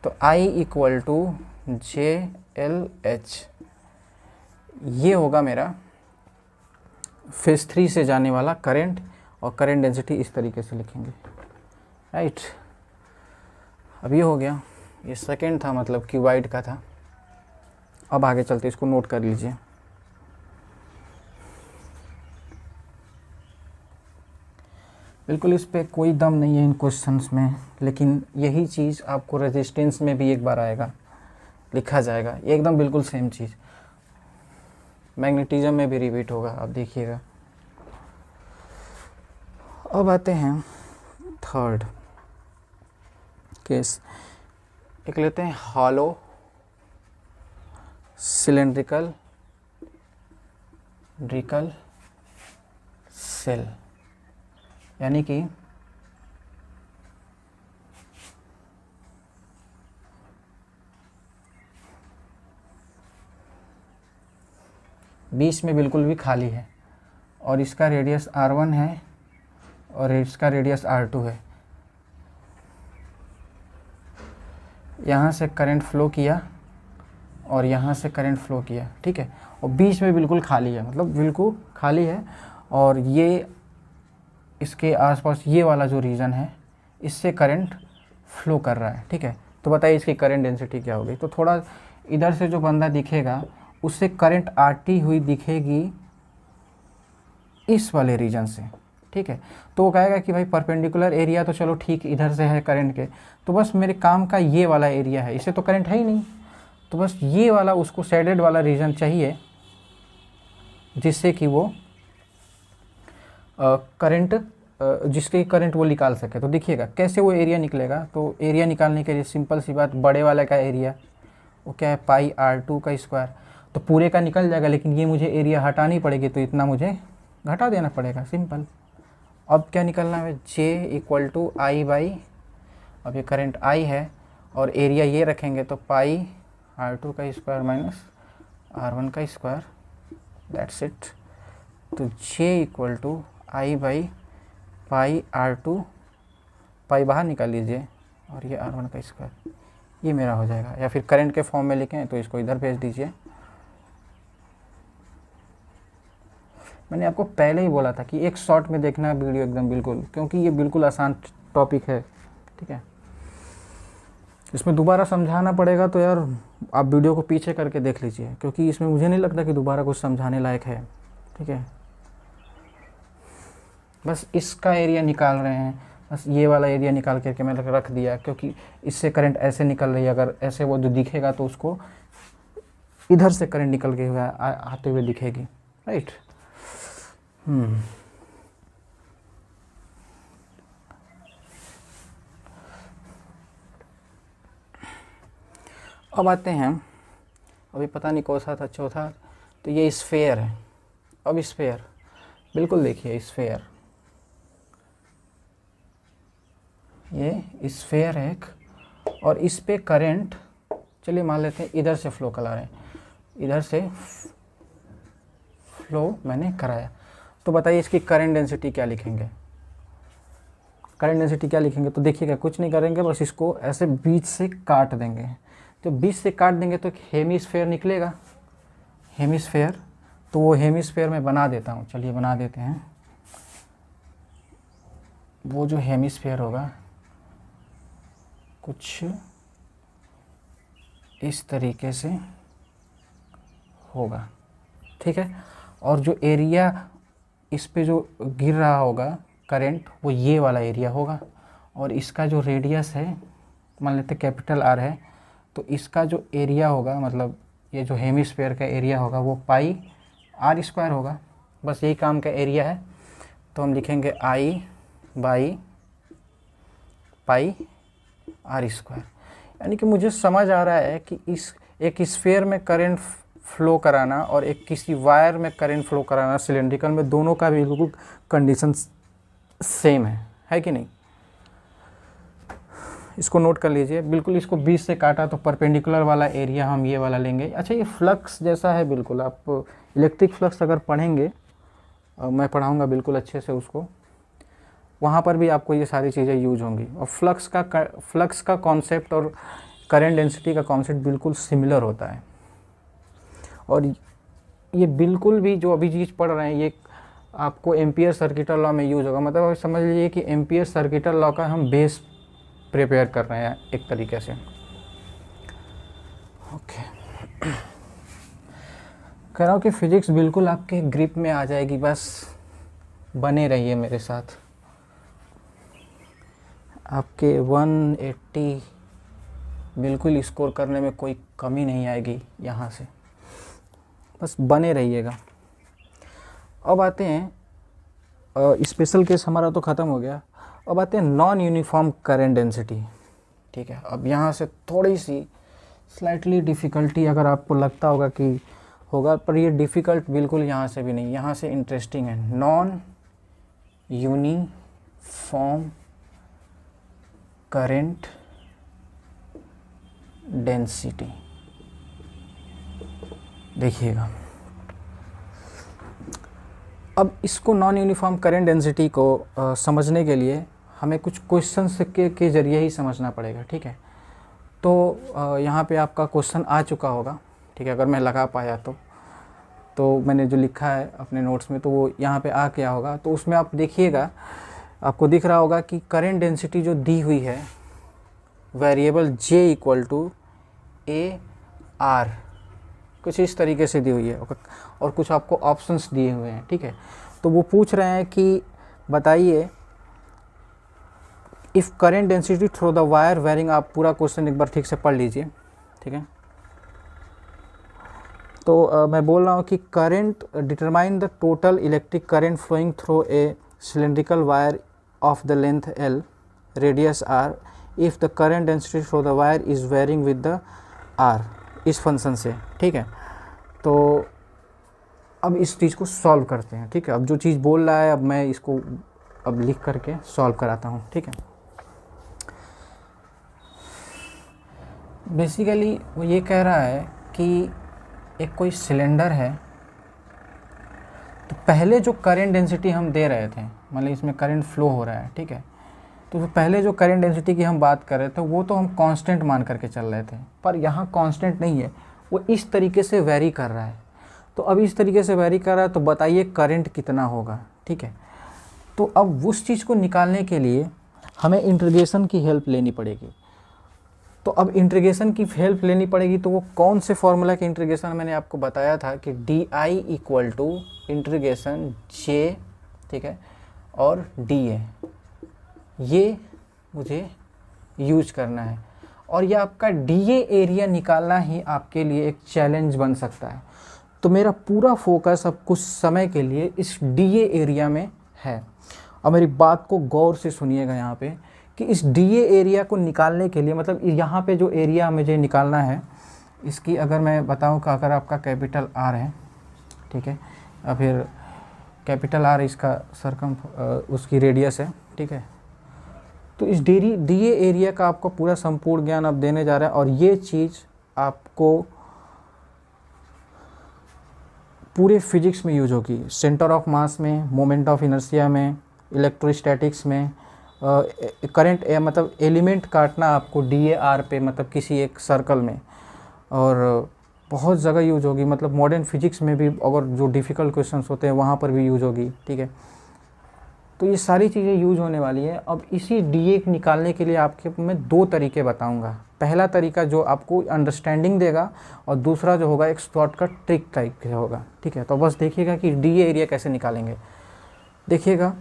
तो I इक्वल टू JLH, ये होगा मेरा फेज 3 से जाने वाला करंट, और करंट डेंसिटी इस तरीके से लिखेंगे, राइट। अब ये हो गया, ये सेकंड था, मतलब क्यूबाइड का था। अब आगे चलते, इसको नोट कर लीजिए। बिल्कुल इस पे कोई दम नहीं है इन क्वेश्चंस में, लेकिन यही चीज़ आपको रेजिस्टेंस में भी एक बार आएगा, लिखा जाएगा एकदम बिल्कुल सेम चीज़, मैग्नेटिज्म में भी रिपीट होगा, आप देखिएगा। अब आते हैं थर्ड केस, एक लेते हैं हॉलो सिलेंड्रिकल ड्रिकल सेल, यानी कि बीच में बिल्कुल भी खाली है, और इसका रेडियस R1 है और इसका रेडियस R2 है। यहाँ से करंट फ्लो किया और यहाँ से करंट फ्लो किया, ठीक है, और बीच में बिल्कुल खाली है, मतलब बिल्कुल खाली है, और ये इसके आसपास ये वाला जो रीजन है, इससे करंट फ्लो कर रहा है, ठीक है। तो बताइए इसकी करंट डेंसिटी क्या होगी। तो थोड़ा इधर से जो बंदा दिखेगा उससे करंट आती हुई दिखेगी इस वाले रीजन से, ठीक है। तो वो कहेगा कि भाई परपेंडिकुलर एरिया तो चलो ठीक इधर से है करंट के, तो बस मेरे काम का ये वाला एरिया है, इसे तो करंट है ही नहीं, तो बस ये वाला उसको शेडेड वाला रीजन चाहिए जिससे कि वो करंट जिसके करंट वो निकाल सके। तो देखिएगा कैसे वो एरिया निकलेगा। तो एरिया निकालने के लिए सिंपल सी बात, बड़े वाले का एरिया वो क्या है, पाई R2 का स्क्वायर, तो पूरे का निकल जाएगा, लेकिन ये मुझे एरिया हटानी पड़ेगी, तो इतना मुझे घटा देना पड़ेगा, सिंपल। अब क्या निकलना है, J equal to I by, अब ये करंट I है और एरिया ये रखेंगे, तो पाई R2 का स्क्वायर माइनस R1 का स्क्वायर, दैट्स इट। तो J equal to I by pi R2, pi बाहर निकाल लीजिए, और ये R1 का स्क्वायर, ये मेरा हो जाएगा। या फिर करंट के फॉर्म में लिखें तो इसको इधर भेज दीजिए। मैंने आपको पहले ही बोला था कि एक शॉट में देखना वीडियो एकदम बिल्कुल, क्योंकि ये बिल्कुल आसान टॉपिक है, ठीक है। इसमें दोबारा समझाना पड़ेगा तो यार आप वीडियो को पीछे करके देख लीजिए, क्योंकि इसमें मुझे नहीं लगता कि दोबारा कुछ समझाने लायक है, ठीक है। बस इसका एरिया निकाल रहे हैं, बस ये वाला एरिया निकाल करके मैंने रख दिया, क्योंकि इससे करंट ऐसे निकल रही है, अगर ऐसे वो जो दिखेगा तो उसको इधर से करंट निकल के हुआ आते हुए दिखेगी, राइट। अब आते हैं, अभी पता नहीं कौन सा था, चौथा, तो ये स्फेयर है। अब स्फेयर बिल्कुल देखिए, स्फेयर, ये स्फेयर है एक, और इस पे करंट चलिए मान लेते हैं इधर से फ्लो करा रहे हैं, इधर से फ्लो मैंने कराया। तो बताइए इसकी करंट डेंसिटी क्या लिखेंगे, करंट डेंसिटी क्या लिखेंगे। तो देखिएगा कुछ नहीं करेंगे, बस इसको ऐसे बीच से काट देंगे। तो बीच से काट देंगे तो एक हेमिस्फेयर निकलेगा, हेमिस्फेयर। तो वो हेमिस्फेयर मैं बना देता हूँ, चलिए बना देते हैं। वो जो हेमिस्फेयर होगा कुछ इस तरीके से होगा, ठीक है। और जो एरिया इस पे जो गिर रहा होगा करंट, वो ये वाला एरिया होगा, और इसका जो रेडियस है मान लेते कैपिटल R है, तो इसका जो एरिया होगा, मतलब ये जो हेमिस्फेयर का एरिया होगा वो पाई R स्क्वायर होगा। बस यही काम का एरिया है, तो हम लिखेंगे I by pi R square. यानी कि मुझे समझ आ रहा है कि इस एक स्फेयर में करंट फ्लो कराना और एक किसी वायर में करंट फ्लो कराना सिलेंड्रिकल में, दोनों का बिल्कुल कंडीशन सेम है है कि नहीं। इसको नोट कर लीजिए, बिल्कुल इसको 20 से काटा तो परपेंडिकुलर वाला एरिया हम ये वाला लेंगे। अच्छा, ये फ्लक्स जैसा है बिल्कुल, आप इलेक्ट्रिक फ्लक्स अगर पढ़ेंगे, मैं पढ़ाऊँगा बिल्कुल अच्छे से उसको, वहाँ पर भी आपको ये सारी चीज़ें यूज होंगी। और फ्लक्स का कॉन्सेप्ट और करंट डेंसिटी का कॉन्सेप्ट बिल्कुल सिमिलर होता है। और ये बिल्कुल भी जो अभी चीज़ पढ़ रहे हैं ये आपको एम्पियर सर्किटल लॉ में यूज होगा। मतलब समझ लीजिए कि एम्पियर सर्किटल लॉ का हम बेस प्रिपेयर कर रहे हैं एक तरीके से। ओके, कह रहा हूँ कि फिजिक्स बिल्कुल आपके ग्रिप में आ जाएगी, बस बने रहिए मेरे साथ। आपके 180 बिल्कुल स्कोर करने में कोई कमी नहीं आएगी यहाँ से, बस बने रहिएगा। अब आते हैं स्पेशल केस हमारा तो ख़त्म हो गया, अब आते हैं नॉन यूनिफॉर्म करंट डेंसिटी। ठीक है, अब यहाँ से थोड़ी सी स्लाइटली डिफ़िकल्टी अगर आपको लगता होगा कि होगा, पर ये डिफ़िकल्ट बिल्कुल यहाँ से भी नहीं, यहाँ से इंटरेस्टिंग है। नॉन यूनिफॉर्म करंट डेंसिटी, देखिएगा। अब इसको नॉन यूनिफॉर्म करंट डेंसिटी को समझने के लिए हमें कुछ क्वेश्चंस के ज़रिए ही समझना पड़ेगा। ठीक है, तो यहाँ पे आपका क्वेश्चन आ चुका होगा। ठीक है, अगर मैं लगा पाया तो मैंने जो लिखा है अपने नोट्स में तो वो यहाँ पे आ गया होगा। तो उसमें आप देखिएगा, आपको दिख रहा होगा कि करंट डेंसिटी जो दी हुई है variable J equal to AR, कुछ इस तरीके से दी हुई है, और कुछ आपको ऑप्शंस दिए हुए हैं। ठीक है, तो वो पूछ रहे हैं कि बताइए if current density through the wire varying, आप पूरा क्वेश्चन एक बार ठीक से पढ़ लीजिए। ठीक है, तो मैं बोल रहा हूँ कि current determine the total electric current flowing through a cylindrical wire of the length L, radius R, if the current density through the wire is varying with the R, इस फंक्शन से। ठीक है, तो अब इस चीज़ को सॉल्व करते हैं। ठीक है, अब जो चीज़ बोल रहा है अब मैं इसको अब लिख करके सॉल्व कराता हूँ। ठीक है, बेसिकली वो ये कह रहा है कि एक कोई सिलेंडर है, तो पहले जो करंट डेंसिटी हम दे रहे थे, मतलब इसमें करंट फ्लो हो रहा है। ठीक है, तो पहले जो करंट डेंसिटी की हम बात कर रहे थे वो तो हम कांस्टेंट मान करके चल रहे थे, पर यहाँ कांस्टेंट नहीं है, वो इस तरीके से वेरी कर रहा है। तो अब इस तरीके से वेरी कर रहा है, तो बताइए करंट कितना होगा। ठीक है, तो अब उस चीज़ को निकालने के लिए हमें इंटीग्रेशन की हेल्प लेनी पड़ेगी। तो अब इंटीग्रेशन की हेल्प लेनी पड़ेगी, तो वो कौन से फॉर्मूला के इंटीग्रेशन मैंने आपको बताया था कि DI equal to integration J, ठीक है, और DA, ये मुझे यूज करना है। और ये आपका DA एरिया निकालना ही आपके लिए एक चैलेंज बन सकता है। तो मेरा पूरा फोकस अब कुछ समय के लिए इस DA एरिया में है। और मेरी बात को गौर से सुनिएगा यहाँ पे कि इस DA एरिया को निकालने के लिए, मतलब यहाँ पे जो एरिया मुझे निकालना है, इसकी अगर मैं बताऊँ कि अगर आपका कैपिटल R है, ठीक है, या फिर कैपिटल R इसका उसकी रेडियस है। ठीक है, तो इस DA एरिया का आपको पूरा संपूर्ण ज्ञान अब देने जा रहा है। और ये चीज़ आपको पूरे फिजिक्स में यूज होगी, सेंटर ऑफ मास में, मोमेंट ऑफ इनर्शिया में, इलेक्ट्रोस्टैटिक्स में, करंट मतलब एलिमेंट काटना आपको DAR पे, मतलब किसी एक सर्कल में, और बहुत जगह यूज होगी। मतलब मॉडर्न फिजिक्स में भी अगर जो डिफ़िकल्ट क्वेश्चंस होते हैं वहाँ पर भी यूज होगी। ठीक है, तो ये सारी चीज़ें यूज होने वाली है। अब इसी DA निकालने के लिए आपके मैं दो तरीके बताऊंगा। पहला तरीका जो आपको अंडरस्टैंडिंग देगा, और दूसरा जो होगा एक शॉर्टकट ट्रिक टाइप का होगा। ठीक है, तो बस देखिएगा कि DA एरिया कैसे निकालेंगे, देखिएगा।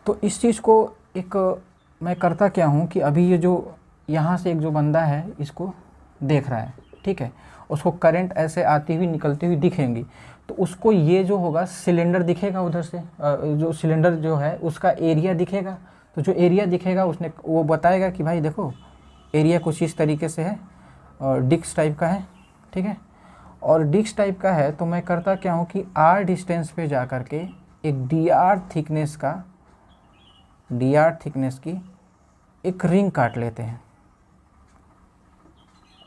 तो इस चीज़ को एक मैं करता क्या हूँ कि अभी ये जो यहाँ से एक जो बंदा है इसको देख रहा है, ठीक है, उसको करंट ऐसे आती हुई निकलती हुई दिखेंगी, तो उसको ये जो होगा सिलेंडर दिखेगा, उधर से जो सिलेंडर जो है उसका एरिया दिखेगा। तो जो एरिया दिखेगा उसने वो बताएगा कि भाई देखो एरिया कुछ इस तरीके से है और डिस्क टाइप का है। ठीक है, और डिस्क टाइप का है तो मैं करता क्या हूँ कि R डिस्टेंस पे जा कर के एक DR थिकनेस का dr थिकनेस की एक रिंग काट लेते हैं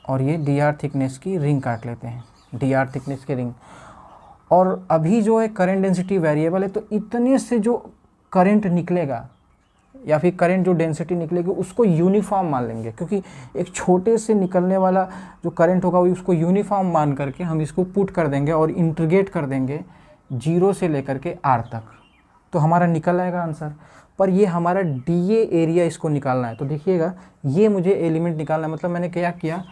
और ये dr थिकनेस की रिंग काट लेते हैं, dr थिकनेस की रिंग। और अभी जो है करंट डेंसिटी वेरिएबल है, तो इतने से जो करंट निकलेगा या फिर करंट जो डेंसिटी निकलेगी उसको यूनिफॉर्म मान लेंगे, क्योंकि एक छोटे से निकलने वाला जो करंट होगा वो उसको यूनिफॉर्म मान करके हम इसको पुट कर देंगे और इंटीग्रेट कर देंगे 0 से लेकर के r तक, तो हमारा निकल आएगा आंसर। पर ये हमारा dA एरिया इसको निकालना है। तो देखिएगा ये मुझे एलिमेंट निकालना है, मतलब मैंने क्या किया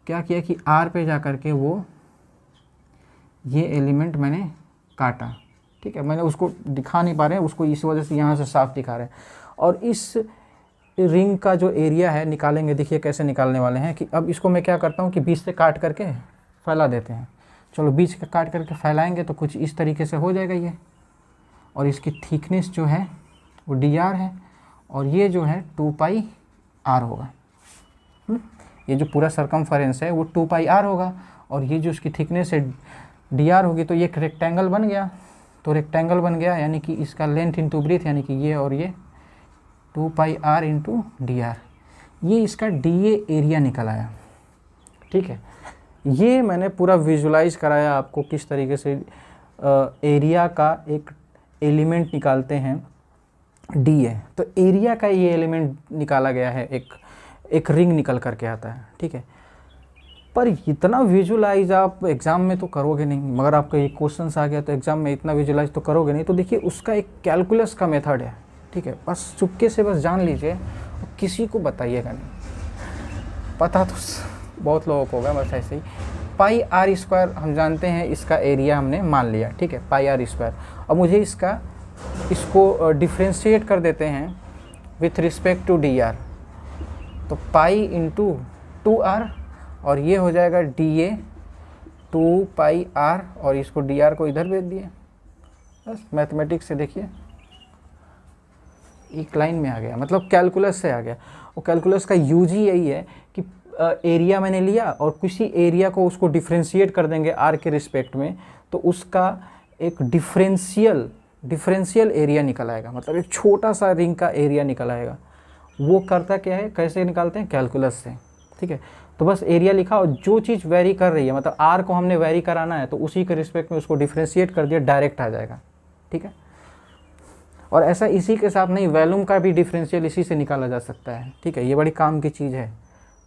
कि r पे जा कर के वो ये एलिमेंट मैंने काटा, ठीक है। मैंने उसको दिखा नहीं पा रहे हैं, उसको इस वजह से यहाँ से साफ दिखा रहे हैं। और इस रिंग का जो एरिया है निकालेंगे, देखिए कैसे निकालने वाले हैं कि अब इसको मैं क्या करता हूँ कि बीच से काट करके फैला देते हैं। चलो बीच का काट करके फैलाएंगे तो कुछ इस तरीके से हो जाएगा ये, और इसकी थिकनेस जो है वो dr है और ये जो है 2πr होगा। ये जो पूरा सरकमफेरेंस है वो 2πr होगा और ये जो इसकी थिकनेस है dr होगी, तो ये एक रेक्टेंगल बन गया। तो रेक्टेंगल बन गया यानी कि इसका लेंथ इंटू ब्रीथ यानी कि ये और ये 2πr इंटू dr, ये इसका dA एरिया निकल आया, ठीक है। ये मैंने पूरा विजुलाइज कराया आपको किस तरीके से एरिया का एक एलिमेंट निकालते हैं dA। तो एरिया का ये एलिमेंट निकाला गया है, एक रिंग निकल करके आता है, ठीक है। पर इतना विजुलाइज आप एग्ज़ाम में तो करोगे नहीं, मगर आपका ये क्वेश्चन आ गया तो एग्ज़ाम में इतना विजुलाइज तो करोगे नहीं। तो देखिए उसका एक कैलकुलस का मेथड है, ठीक है। बस चुपके से बस जान लीजिए और किसी को बताइएगा नहीं, पता तो बहुत लोगों को होगा, बस ऐसे ही। πr² हम जानते हैं, इसका एरिया हमने मान लिया, ठीक है, πr²। अब मुझे इसको डिफ्रेंशिएट कर देते हैं विथ रिस्पेक्ट टू dr, तो पाई इंटू 2r और ये हो जाएगा dA 2πr और इसको dr को इधर भेज दिए। बस मैथमेटिक्स से देखिए एक लाइन में आ गया, मतलब कैलकुलस से आ गया। और कैलकुलस का यूज ही यही है कि एरिया मैंने लिया और किसी एरिया को उसको डिफ्रेंशिएट कर देंगे r के रिस्पेक्ट में, तो उसका एक डिफरेंशियल एरिया निकल आएगा, मतलब एक छोटा सा रिंग का एरिया निकल आएगा। वो करता क्या है, कैसे निकालते हैं, कैलकुलस से, ठीक है। तो बस एरिया लिखा और जो चीज़ वेरी कर रही है, मतलब r को हमने वेरी कराना है तो उसी के रिस्पेक्ट में उसको डिफ्रेंशिएट कर दिया, डायरेक्ट आ जाएगा, ठीक है। और ऐसा इसी के साथ नहीं, वॉल्यूम का भी डिफरेंशियल इसी से निकाला जा सकता है, ठीक है। ये बड़ी काम की चीज़ है,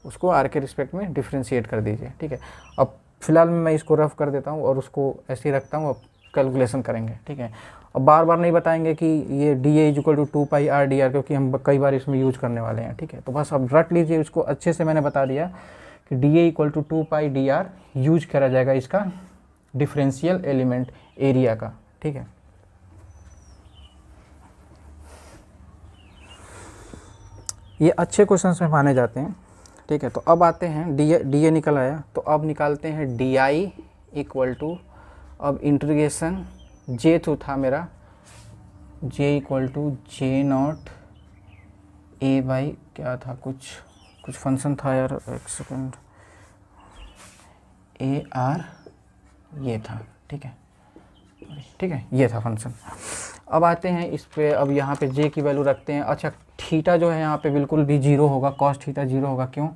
उसको r के रिस्पेक्ट में डिफ्रेंशिएट कर दीजिए, ठीक है। अब फिलहाल मैं इसको रफ कर देता हूँ और उसको ऐसे ही रखता हूँ, अब कैलकुलेशन करेंगे, ठीक है। अब बार बार नहीं बताएंगे कि ये dA = 2πr dr, क्योंकि हम कई बार इसमें यूज करने वाले हैं, ठीक है। तो बस अब रट लीजिए, उसको अच्छे से मैंने बता दिया कि dA = 2π dr यूज करा जाएगा इसका डिफरेंशियल एलिमेंट एरिया का, ठीक है। ये अच्छे क्वेश्चन में माने जाते हैं, ठीक है। तो अब आते हैं dA निकल आया, तो अब निकालते हैं di = अब इंटीग्रेशन j तो था मेरा, j = J0 a बाई क्या था, कुछ फंक्शन था यार, एक सेकेंड, AR ये था, ठीक है, ये था फंक्शन। अब आते हैं इस पे, अब यहाँ पे j की वैल्यू रखते हैं। अच्छा, थीटा जो है यहाँ पे बिल्कुल भी 0 होगा, कॉस थीटा 0 होगा, क्यों?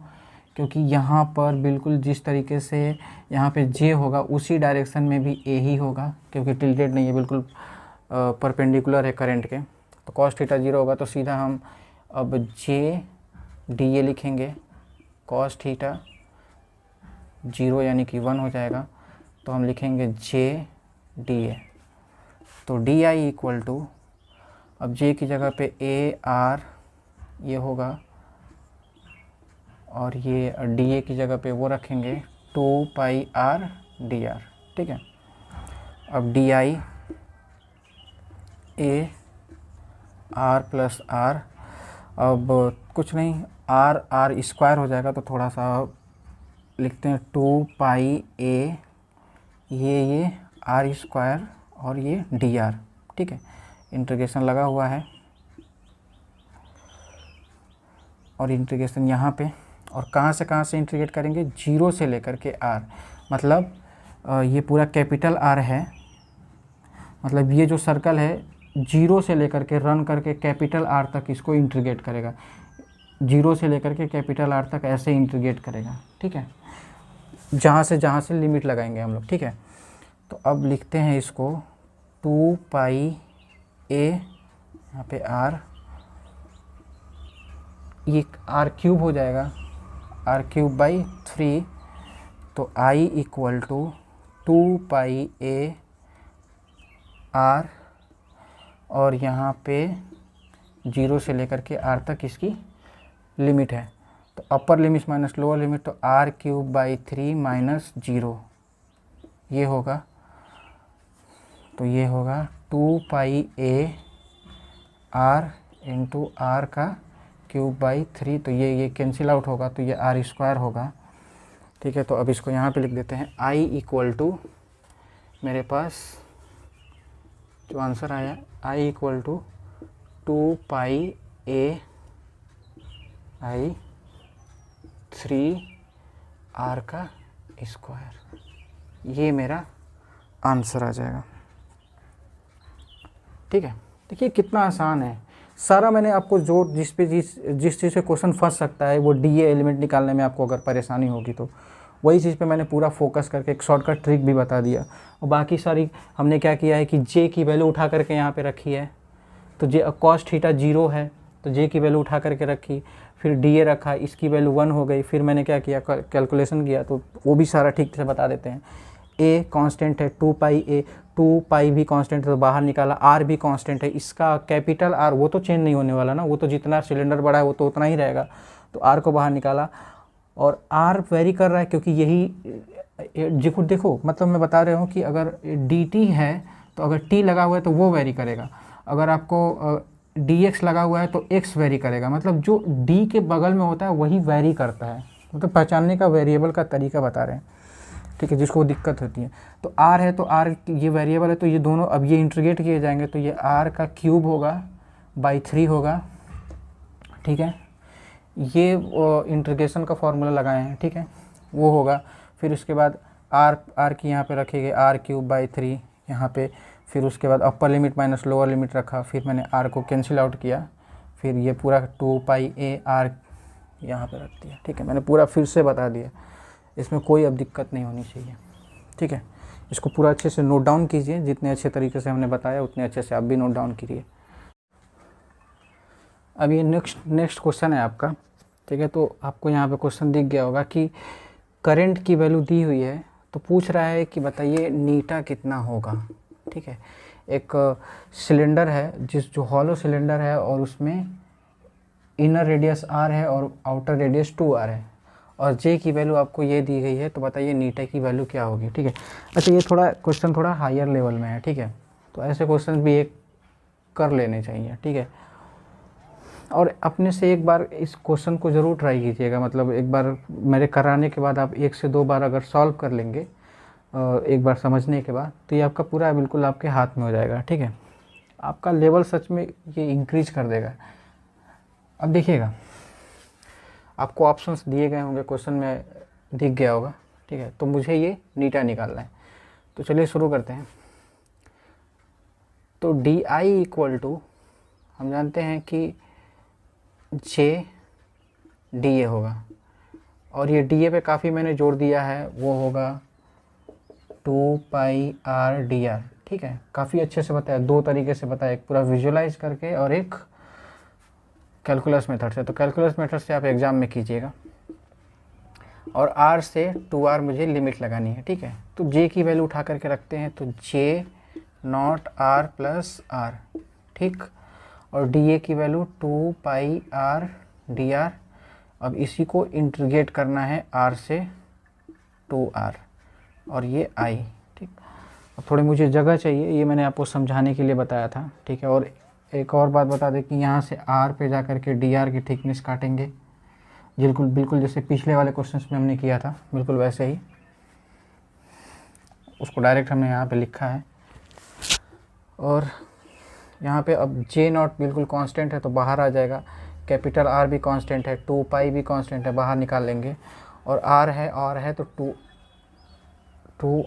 क्योंकि यहाँ पर बिल्कुल जिस तरीके से यहाँ पे j होगा उसी डायरेक्शन में भी a ही होगा, क्योंकि टिल्टेड नहीं है, बिल्कुल परपेंडिकुलर है करंट के। तो कॉस थीटा 0 होगा, तो सीधा हम अब j dA लिखेंगे, कॉस थीटा 0 यानी कि 1 हो जाएगा, तो हम लिखेंगे j dA। तो di = अब j की जगह पे AR ये होगा और ये dA की जगह पे वो रखेंगे 2πr dr, ठीक है। अब di A r + r, अब कुछ नहीं, r² हो जाएगा, तो थोड़ा सा लिखते हैं 2πa ये r² और ये dr, ठीक है। इंटीग्रेशन लगा हुआ है और इंटीग्रेशन यहाँ पे, और कहाँ से इंटीग्रेट करेंगे, 0 से लेकर के r, मतलब ये पूरा कैपिटल R है, मतलब ये जो सर्कल है जीरो से लेकर के रन करके कैपिटल आर तक इसको इंटीग्रेट करेगा, जीरो से लेकर के कैपिटल आर तक ऐसे इंटीग्रेट करेगा, ठीक है, जहाँ से लिमिट लगाएंगे हम लोग, ठीक है। तो अब लिखते हैं इसको 2 पाई ए, यहाँ पे आर, ये आर क्यूब हो जाएगा, आर क्यूब बाई 3, तो I equal to 2 pi A R, और यहाँ पे जीरो से लेकर के आर तक इसकी लिमिट है, तो upper limit minus lower limit, तो आर क्यूब बाई 3 माइनस 0, ये होगा, तो ये होगा 2 pi A are into are का क्यूब बाई 3, तो ये कैंसिल आउट होगा, तो ये आर स्क्वायर होगा, ठीक है। तो अब इसको यहाँ पे लिख देते हैं, आई इक्वल टू, मेरे पास जो आंसर आया, I equal to 2 pi A I 3 R का स्क्वायर, ये मेरा आंसर आ जाएगा, ठीक है। देखिए कितना आसान है सारा, मैंने आपको जो जिस चीज़ से क्वेश्चन फंस सकता है, वो डी ए एलिमेंट निकालने में आपको अगर परेशानी होगी तो वही चीज़ पे मैंने पूरा फोकस करके एक शॉर्टकट ट्रिक भी बता दिया, और बाकी सारी हमने क्या किया है कि जे की वैल्यू उठा करके यहाँ पे रखी है, तो जे कॉस थीटा 0 है, तो जे की वैल्यू उठा करके रखी, फिर डी ए रखा, इसकी वैल्यू 1 हो गई, फिर मैंने क्या किया, कैलकुलेशन किया, तो वो भी सारा ठीक से बता देते हैं। ए कांस्टेंट है 2 पाई ए, 2 पाई भी कांस्टेंट है तो बाहर निकाला, आर भी कांस्टेंट है, इसका कैपिटल आर वो तो चेंज नहीं होने वाला ना, वो तो जितना सिलेंडर बड़ा है वो तो उतना ही रहेगा, तो आर को बाहर निकाला, और आर वेरी कर रहा है क्योंकि यही देखो मतलब मैं बता रहा हूँ कि अगर डी टी है तो अगर टी लगा हुआ है तो वो वेरी करेगा, अगर आपको डी एक्स लगा हुआ है तो एक्स वेरी करेगा, मतलब जो डी के बगल में होता है वही वेरी करता है, मतलब पहचानने का वेरिएबल का तरीका बता रहे हैं, ठीक है, जिसको दिक्कत होती है। तो आर है तो आर ये वेरिएबल है, तो ये दोनों अब ये इंटीग्रेट किए जाएंगे, तो ये आर का क्यूब होगा बाई 3 होगा, ठीक है, ये इंटीग्रेशन का फॉर्मूला लगाए हैं, ठीक है, वो होगा। फिर उसके बाद आर की यहाँ पे रखी गई आर क्यूब बाई 3 यहाँ पे, फिर उसके बाद upper limit minus lower limit रखा, फिर मैंने आर को कैंसिल आउट किया, फिर ये पूरा 2 पाई ए आर यहाँ पे रख दिया, ठीक है, मैंने पूरा फिर से बता दिया, इसमें कोई अब दिक्कत नहीं होनी चाहिए, ठीक है। इसको पूरा अच्छे से नोट डाउन कीजिए, जितने अच्छे तरीके से हमने बताया उतने अच्छे से आप भी नोट डाउन कीजिए। अब ये नेक्स्ट क्वेश्चन है आपका, ठीक है, तो आपको यहाँ पे क्वेश्चन दिख गया होगा कि करंट की वैल्यू दी हुई है, तो पूछ रहा है कि बताइए नीटा कितना होगा, ठीक है। एक सिलेंडर है जो हॉलो सिलेंडर है, और उसमें इनर रेडियस आर है और आउटर रेडियस 2r है, और जे की वैल्यू आपको ये दी गई है, तो बताइए नीटा की वैल्यू क्या होगी, ठीक है। अच्छा ये क्वेश्चन थोड़ा हायर लेवल में है, ठीक है, तो ऐसे क्वेश्चन भी एक कर लेने चाहिए, ठीक है। और अपने से एक बार इस क्वेश्चन को ज़रूर ट्राई कीजिएगा, मतलब एक बार मेरे कराने के बाद आप 1 से 2 बार अगर सॉल्व कर लेंगे एक बार समझने के बाद, तो ये आपका पूरा बिल्कुल आपके हाथ में हो जाएगा, ठीक है, आपका लेवल सच में ये इंक्रीज कर देगा। अब देखिएगा आपको ऑप्शंस दिए गए होंगे, क्वेश्चन में दिख गया होगा, ठीक है, तो मुझे ये नीटा निकालना है, तो चलिए शुरू करते हैं। तो डी आई इक्वल टू हम जानते हैं कि जे डी ए होगा, और ये डी ए पे काफ़ी मैंने जोड़ दिया है, वो होगा 2 पाई आर डी आर, ठीक है, काफ़ी अच्छे से बताया, दो तरीके से बताया, एक पूरा विजुअलाइज करके और एक कैलकुलस मेथड से। तो कैलकुलस मेथड से आप एग्ज़ाम में कीजिएगा, और आर से 2r मुझे लिमिट लगानी है, ठीक है। तो जे की वैल्यू उठा करके रखते हैं, तो जे नॉट आर प्लस आर, ठीक, और डी ए की वैल्यू 2 पाई आर डी आर। अब इसी को इंटीग्रेट करना है आर से 2r, और ये आई, ठीक। अब थोड़ी मुझे जगह चाहिए, ये मैंने आपको समझाने के लिए बताया था, ठीक है। और एक और बात बता दें कि यहाँ से आर पे जा कर के डी आर की थिकनेस काटेंगे, बिल्कुल जैसे पिछले वाले क्वेश्चन में हमने किया था, बिल्कुल वैसे ही उसको डायरेक्ट हमने यहाँ पे लिखा है। और यहाँ पे अब जे नॉट बिल्कुल कांस्टेंट है तो बाहर आ जाएगा, कैपिटल आर भी कांस्टेंट है, 2 पाई भी कांस्टेंट है, बाहर निकाल लेंगे, और आर है तो 2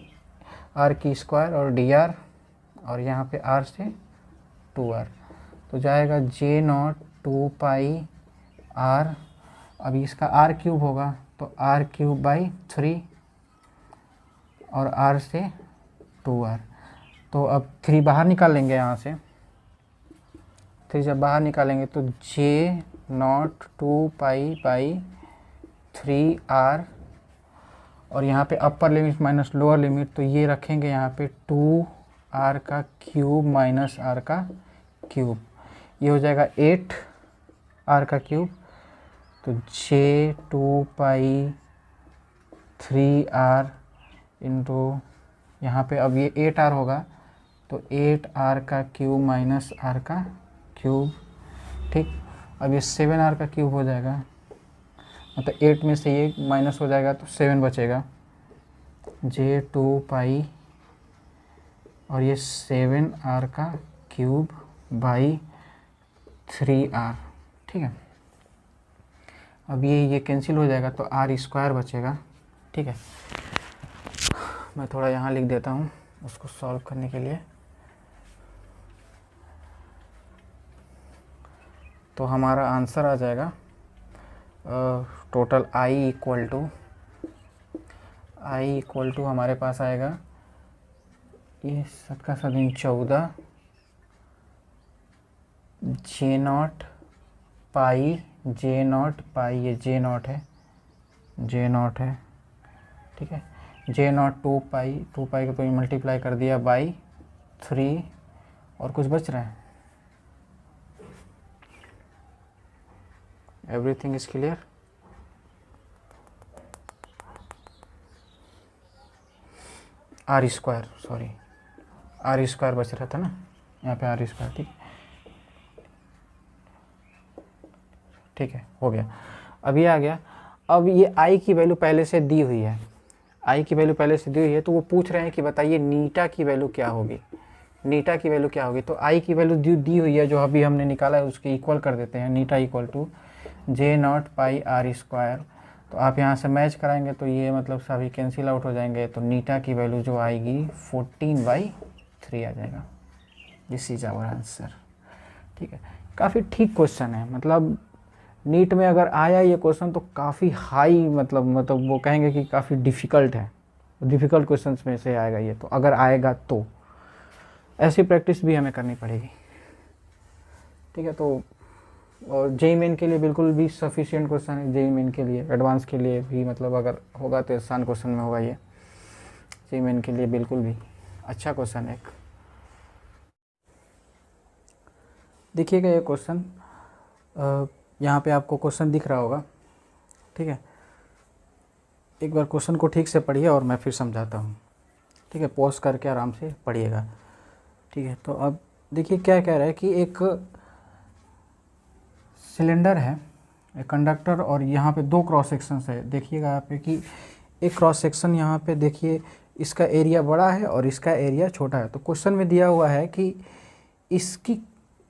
आर की स्क्वायर और डी आर, और यहाँ पे आर से 2r, तो जाएगा जे नॉट 2 पाई आर, अभी इसका आर क्यूब होगा तो आर क्यूब बाई 3 और आर से 2r। तो अब 3 बाहर निकाल लेंगे यहाँ से, 3 जब बाहर निकालेंगे तो जे नॉट 2 पाई बाई 3r, और यहाँ पे upper limit minus lower limit, तो ये रखेंगे यहाँ पे 2r का क्यूब माइनस r का क्यूब, ये हो जाएगा 8r का क्यूब, तो जे 2 पाई 3r इंटू यहाँ पे अब ये 8r होगा तो 8r का क्यूब माइनस r का क्यूब, ठीक। अब ये 7r का क्यूब हो जाएगा, मतलब 8 में से ये माइनस हो जाएगा तो 7 बचेगा, जे 2 पाई और ये 7r का क्यूब बाई 3r, ठीक है। अब ये कैंसिल हो जाएगा तो r स्क्वायर बचेगा, ठीक है। मैं थोड़ा यहाँ लिख देता हूँ उसको सॉल्व करने के लिए। तो हमारा आंसर आ जाएगा टोटल i इक्वल टू हमारे पास आएगा ये 7 का 7 14, जे नॉट पाई ये जे नॉट है, ठीक है। जे नॉट 2 पाई को तो मल्टीप्लाई कर दिया बाई 3, और कुछ बच रहा है? Everything is clear? R square बच रहा था ना, यहाँ पे आर स्क्वायर, ठीक है, हो गया। अब ये आ गया। अब ये आई की वैल्यू पहले से दी हुई है, तो वो पूछ रहे हैं कि बताइए नीटा की वैल्यू क्या होगी, तो आई की वैल्यू दी हुई है जो अभी हमने निकाला है उसके इक्वल कर देते हैं। नीटा equal to J naught pi are square, तो आप यहाँ से मैच कराएंगे तो ये मतलब सभी कैंसिल आउट हो जाएंगे, तो नीटा की वैल्यू जो आएगी 14/3 आ जाएगा। दिस इज आवर आंसर, ठीक है। काफ़ी ठीक क्वेश्चन है, मतलब नीट में अगर आया ये क्वेश्चन तो काफ़ी हाई, मतलब वो कहेंगे कि काफ़ी डिफ़िकल्ट है, डिफ़िकल्ट क्वेश्चंस में से आएगा ये। तो अगर आएगा तो ऐसी प्रैक्टिस भी हमें करनी पड़ेगी, ठीक है। तो और जेईई मेन के लिए बिल्कुल भी सफिशिएंट क्वेश्चन है, जेईई मेन के लिए, एडवांस के लिए भी, मतलब अगर होगा तो आसान क्वेश्चन में होगा ये, जेईई मेन के लिए बिल्कुल भी अच्छा क्वेश्चन है। देखिएगा ये क्वेश्चन, यहाँ पे आपको क्वेश्चन दिख रहा होगा, ठीक है। एक बार क्वेश्चन को ठीक से पढ़िए और मैं फिर समझाता हूँ, ठीक है। पॉज करके आराम से पढ़िएगा, ठीक है। तो अब देखिए क्या कह रहा है कि एक सिलेंडर है, एक कंडक्टर, और यहाँ पे 2 क्रॉस सेक्शंस है। देखिएगा यहाँ पे कि एक क्रॉस सेक्शन यहाँ पे देखिए इसका एरिया बड़ा है और इसका एरिया छोटा है। तो क्वेश्चन में दिया हुआ है कि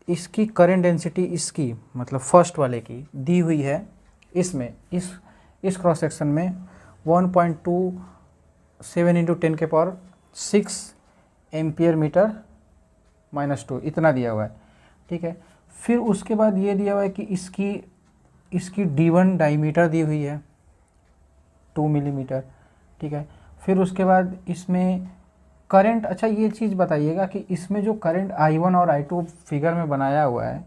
इसकी करंट डेंसिटी, इसकी मतलब फर्स्ट वाले की दी हुई है, इसमें इस क्रॉस सेक्शन में 1.27 × 10⁻⁶ एम्पियर मीटर -2 इतना दिया हुआ है, ठीक है। फिर उसके बाद ये दिया हुआ है कि इसकी D1 डायमीटर दी हुई है 2 मिलीमीटर, ठीक है। फिर उसके बाद इसमें करंट, अच्छा ये चीज़ बताइएगा कि इसमें जो करंट I1 और I2 फिगर में बनाया हुआ है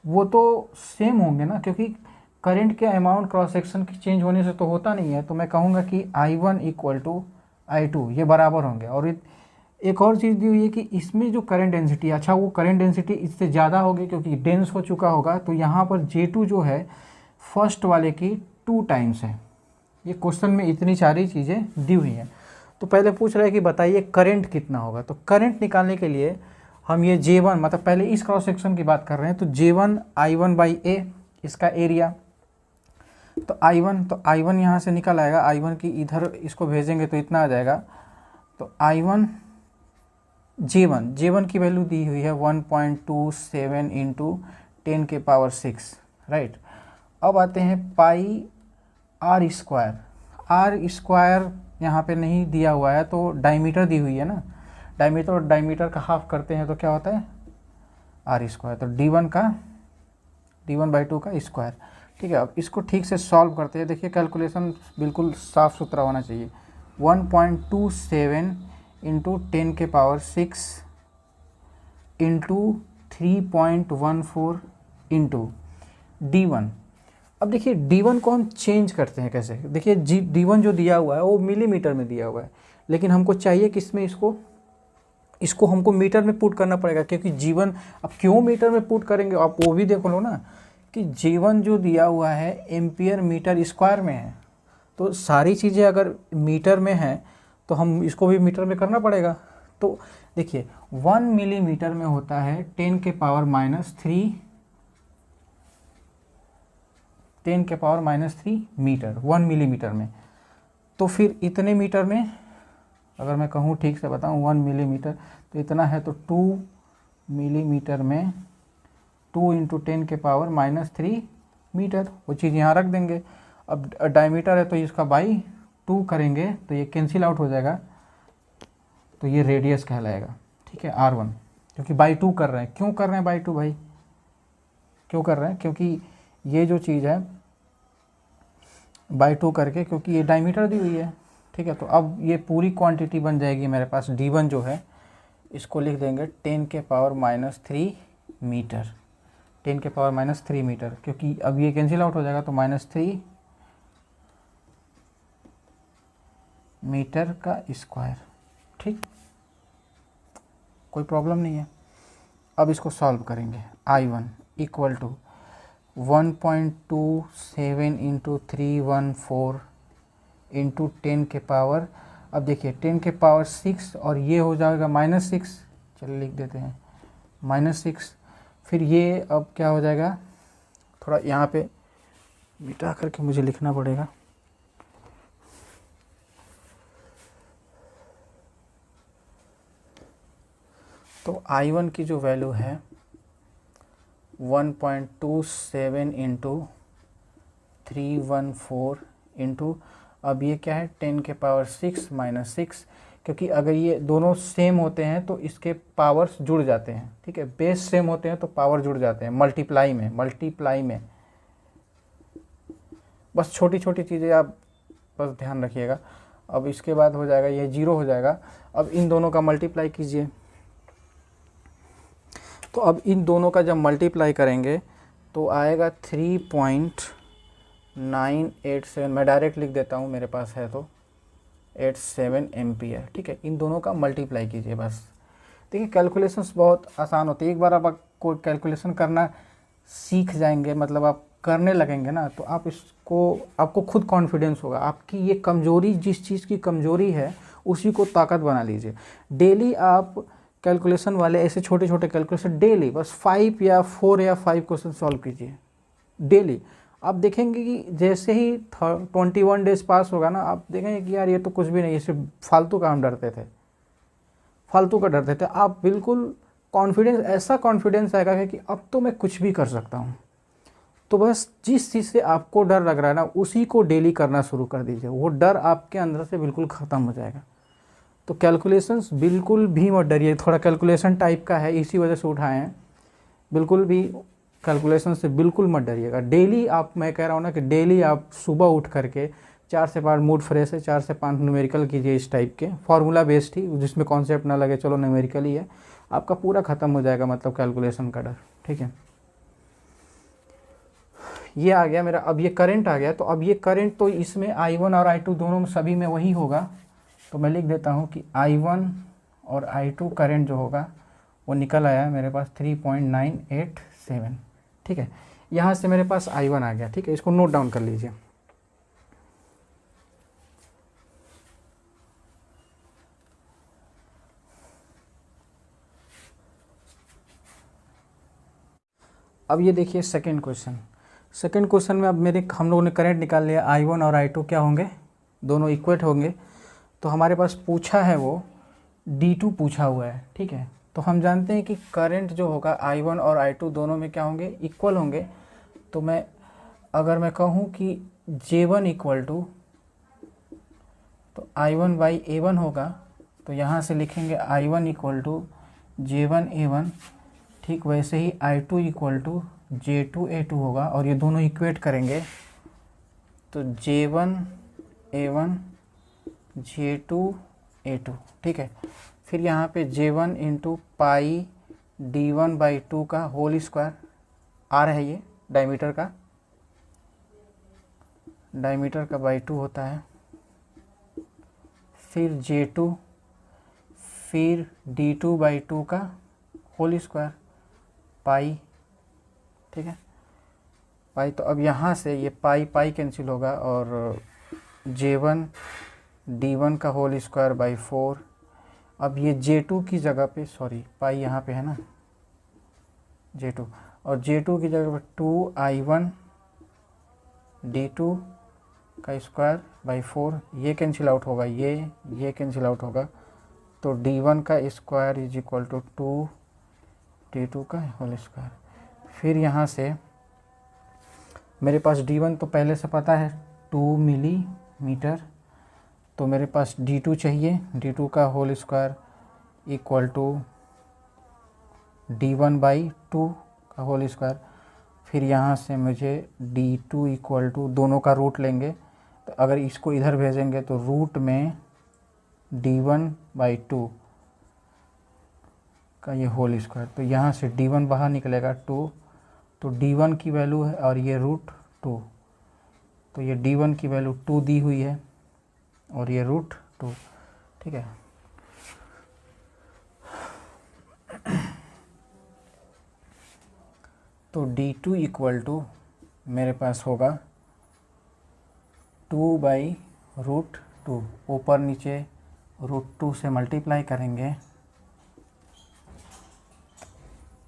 वो तो सेम होंगे ना, क्योंकि करंट के अमाउंट क्रॉस सेक्शन की चेंज होने से तो होता नहीं है। तो मैं कहूँगा कि I1 = I2 ये बराबर होंगे। और एक और चीज़ दी हुई है कि इसमें जो करंट डेंसिटी, अच्छा वो करंट डेंसिटी इससे ज़्यादा होगी क्योंकि डेंस हो चुका होगा, तो यहाँ पर J2 जो है फर्स्ट वाले की 2 टाइम्स है। ये क्वेश्चन में इतनी सारी चीज़ें दी हुई हैं। तो पहले पूछ रहा है कि बताइए करंट कितना होगा। तो करंट निकालने के लिए हम ये J1, मतलब पहले इस क्रॉस सेक्शन की बात कर रहे हैं, तो J1 I1/A इसका एरिया, तो I1 यहाँ से निकल आएगा, I1 की इधर इसको भेजेंगे तो इतना आ जाएगा। तो J1 की वैल्यू दी हुई है 1.27 × 10⁻⁶, राइट। अब आते हैं पाई R स्क्वायर यहाँ पे नहीं दिया हुआ है, तो डायमीटर दी हुई है ना, डायमीटर और डायमीटर का हाफ करते हैं तो क्या होता है आर स्क्वायर, तो d1/2 का स्क्वायर। ठीक है, अब इसको ठीक से सॉल्व करते हैं। देखिए कैलकुलेशन बिल्कुल साफ़ सुथरा होना चाहिए। 1.27 इंटू 10⁻6 इंटू 3.14 इंटू d1। अब देखिए d1 को हम चेंज करते हैं कैसे। देखिए d1 जो दिया हुआ है वो मिलीमीटर में दिया हुआ है, लेकिन हमको चाहिए कि इसमें इसको हमको मीटर में पुट करना पड़ेगा, क्योंकि जीवन अब क्यों मीटर में पुट करेंगे आप वो भी देख लो ना, कि जीवन जो दिया हुआ है एम्पियर मीटर स्क्वायर में है, तो सारी चीज़ें अगर मीटर में हैं तो हम इसको भी मीटर में करना पड़ेगा। तो देखिए 1 मिलीमीटर में होता है 10⁻³ मीटर 1 मिलीमीटर में। तो फिर इतने मीटर में अगर मैं कहूँ ठीक से बताऊँ 1 मिलीमीटर तो इतना है, तो 2 मिलीमीटर में 2 इंटू 10⁻³ मीटर, वो चीज़ यहाँ रख देंगे। अब डायमीटर है तो इसका बाई 2 करेंगे तो ये कैंसिल आउट हो जाएगा, तो ये रेडियस कहलाएगा। ठीक है, r1, क्योंकि बाई 2 कर रहे हैं। क्यों कर रहे हैं बाई 2 भाई, क्यों कर रहे हैं? क्योंकि ये जो चीज़ है बाई 2 करके, क्योंकि ये डायमीटर दी हुई है। ठीक है, तो अब ये पूरी क्वांटिटी बन जाएगी मेरे पास। d1 जो है इसको लिख देंगे 10⁻³ मीटर, 10⁻³ मीटर, क्योंकि अब ये कैंसिल आउट हो जाएगा, तो -3 मीटर का स्क्वायर। ठीक, कोई प्रॉब्लम नहीं है। अब इसको सॉल्व करेंगे। I1 equal to 1.27 into 314 into 10⁻, अब देखिए 10⁻6 और ये हो जाएगा -6, चलिए लिख देते हैं -6। फिर ये अब क्या हो जाएगा, थोड़ा यहाँ पे मिटा करके मुझे लिखना पड़ेगा। तो I1 की जो वैल्यू है 1.27 इंटू 314 इंटू, अब ये क्या है 10⁻6 -6, क्योंकि अगर ये दोनों सेम होते हैं तो इसके पावर्स जुड़ जाते हैं। ठीक है, बेस सेम होते हैं तो पावर जुड़ जाते हैं मल्टीप्लाई में। बस छोटी छोटी चीज़ें आप बस ध्यान रखिएगा। अब इसके बाद हो जाएगा ये 0 हो जाएगा। अब इन दोनों का मल्टीप्लाई कीजिए, तो अब इन दोनों का जब मल्टीप्लाई करेंगे तो आएगा 3.987, मैं डायरेक्ट लिख देता हूँ, मेरे पास है तो 87 एम्पियर। ठीक है, इन दोनों का मल्टीप्लाई कीजिए बस। देखिए कैलकुलेशंस बहुत आसान होती है, एक बार आप कोई कैलकुलेशन करना सीख जाएंगे, मतलब आप करने लगेंगे ना, तो आपको खुद कॉन्फिडेंस होगा। आपकी ये कमज़ोरी, जिस चीज़ की कमज़ोरी है उसी को ताकत बना लीजिए। डेली आप कैलकुलेशन वाले ऐसे छोटे छोटे कैलकुलेशन डेली बस 4 या 5 क्वेश्चन सॉल्व कीजिए डेली। आप देखेंगे कि जैसे ही 21 डेज पास होगा ना, आप देखेंगे कि यार ये तो कुछ भी नहीं, इससे फालतू का हम डरते थे, आप बिल्कुल कॉन्फिडेंस, ऐसा कॉन्फिडेंस आएगा कि अब तो मैं कुछ भी कर सकता हूँ। तो बस जिस चीज़ से आपको डर लग रहा है ना, उसी को डेली करना शुरू कर दीजिए, वो डर आपके अंदर से बिल्कुल ख़त्म हो जाएगा। तो कैलकुलेशंस बिल्कुल भी मत डरिए, थोड़ा कैलकुलेशन टाइप का है इसी वजह से उठाए हैं। बिल्कुल भी कैलकुलेशन से बिल्कुल मत डरिएगा। डेली आप, मैं कह रहा हूँ ना कि डेली आप सुबह उठ करके 4 से 5 मूड फ्रेश है, 4 से 5 न्यूमेरिकल कीजिए, इस टाइप के फार्मूला बेस्ड ही, जिसमें कॉन्सेप्ट ना लगे चलो न्यूमेरिकल ही है, आपका पूरा ख़त्म हो जाएगा, मतलब कैलकुलेशन का डर। ठीक है, ये आ गया मेरा। अब ये करंट आ गया, तो अब ये करंट तो इसमें I1 और I2 दोनों सभी में वही होगा, तो मैं लिख देता हूँ कि I1 और I2 करंट जो होगा वो निकल आया मेरे पास 3.987। ठीक है, यहाँ से मेरे पास I1 आ गया। ठीक है, इसको नोट डाउन कर लीजिए। अब ये देखिए सेकंड क्वेश्चन में अब हम लोगों ने करंट निकाल लिया, I1 और I2 क्या होंगे, दोनों इक्वेट होंगे। तो हमारे पास पूछा है वो D2 पूछा हुआ है। ठीक है, तो हम जानते हैं कि करंट जो होगा I1 और I2 दोनों में क्या होंगे, इक्वल होंगे। तो अगर मैं कहूँ कि J1 इक्वल टू, तो I1/A1 होगा, तो यहाँ से लिखेंगे I1 इक्वल टू J1A1। ठीक वैसे ही I2 इक्वल टू J2A2 होगा, और ये दोनों इक्वेट करेंगे तो J1A1 J2A2, ठीक है। फिर यहाँ पे J1 इंटू पाई D1/2 का होल स्क्वायर, R है ये डायमीटर का /2 होता है। फिर J2, फिर D2/2 का होल स्क्वायर पाई, ठीक है पाई। तो अब यहाँ से ये पाई पाई कैंसिल होगा और J1 D1 का होल स्क्वायर बाई 4। अब ये J2 की जगह पे, सॉरी पाई यहाँ पे है ना J2, और J2 की जगह पे 2I1 D2 का स्क्वायर बाई 4, ये कैंसिल आउट होगा, ये कैंसिल आउट होगा, तो D1 का square is equal to 2 D2 का होल स्क्वायर। फिर यहाँ से मेरे पास D1 तो पहले से पता है 2 मिलीमीटर, तो मेरे पास D2 चाहिए, D2 का whole square equal to D1/2 का होल स्क्वायर। फिर यहाँ से मुझे D2 इक्वल टू, दोनों का रूट लेंगे, तो अगर इसको इधर भेजेंगे तो रूट में D1/2 का ये होल स्क्वायर, तो यहाँ से D1 बाहर निकलेगा 2, तो D1 की वैल्यू है और ये √2, तो ये D1 की वैल्यू 2 दी हुई है और ये √2, ठीक है। तो D2 इक्वल टू मेरे पास होगा 2/√2, ऊपर नीचे √2 से मल्टीप्लाई करेंगे,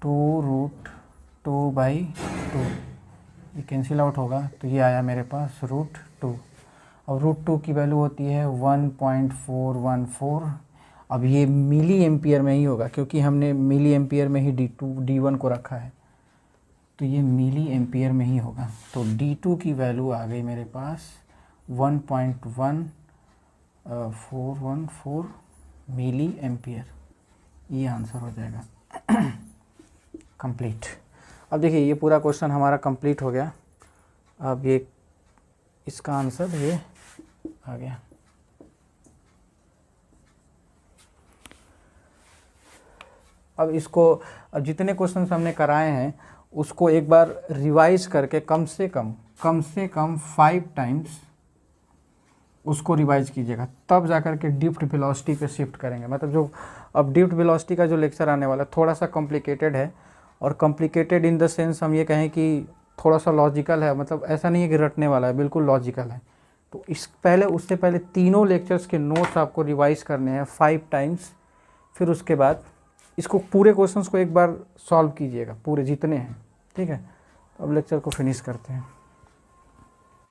2√2/2, ये कैंसिल आउट होगा, तो ये आया मेरे पास √2। अब √2 की वैल्यू होती है 1.414। अब ये मिली एम्पियर में ही होगा क्योंकि हमने मिली एम्पियर में ही D1 को रखा है, तो ये मिली एम्पियर में ही होगा। तो D2 की वैल्यू आ गई मेरे पास 1.1414 मिली एम्पियर, ये आंसर हो जाएगा कंप्लीट। अब देखिए ये पूरा क्वेश्चन हमारा कंप्लीट हो गया। अब ये इसका आंसर ये आ गया। अब इसको, अब जितने क्वेश्चंस हमने कराए हैं उसको एक बार रिवाइज करके कम से कम 5 टाइम्स उसको रिवाइज कीजिएगा, तब जाकर के ड्रिफ्ट वेलोसिटी पे शिफ्ट करेंगे। मतलब जो अब ड्रिफ्ट वेलोसिटी का जो लेक्चर आने वाला है थोड़ा सा कॉम्प्लिकेटेड है, और कॉम्प्लिकेटेड इन द सेंस हम ये कहें कि थोड़ा सा लॉजिकल है, मतलब ऐसा नहीं है कि रटने वाला है, बिल्कुल लॉजिकल है। तो उससे पहले तीनों लेक्चर्स के नोट्स आपको रिवाइज करने हैं 5 टाइम्स, फिर उसके बाद इसको पूरे क्वेश्चंस को एक बार सॉल्व कीजिएगा, पूरे जितने हैं, ठीक है। तो अब लेक्चर को फिनिश करते हैं।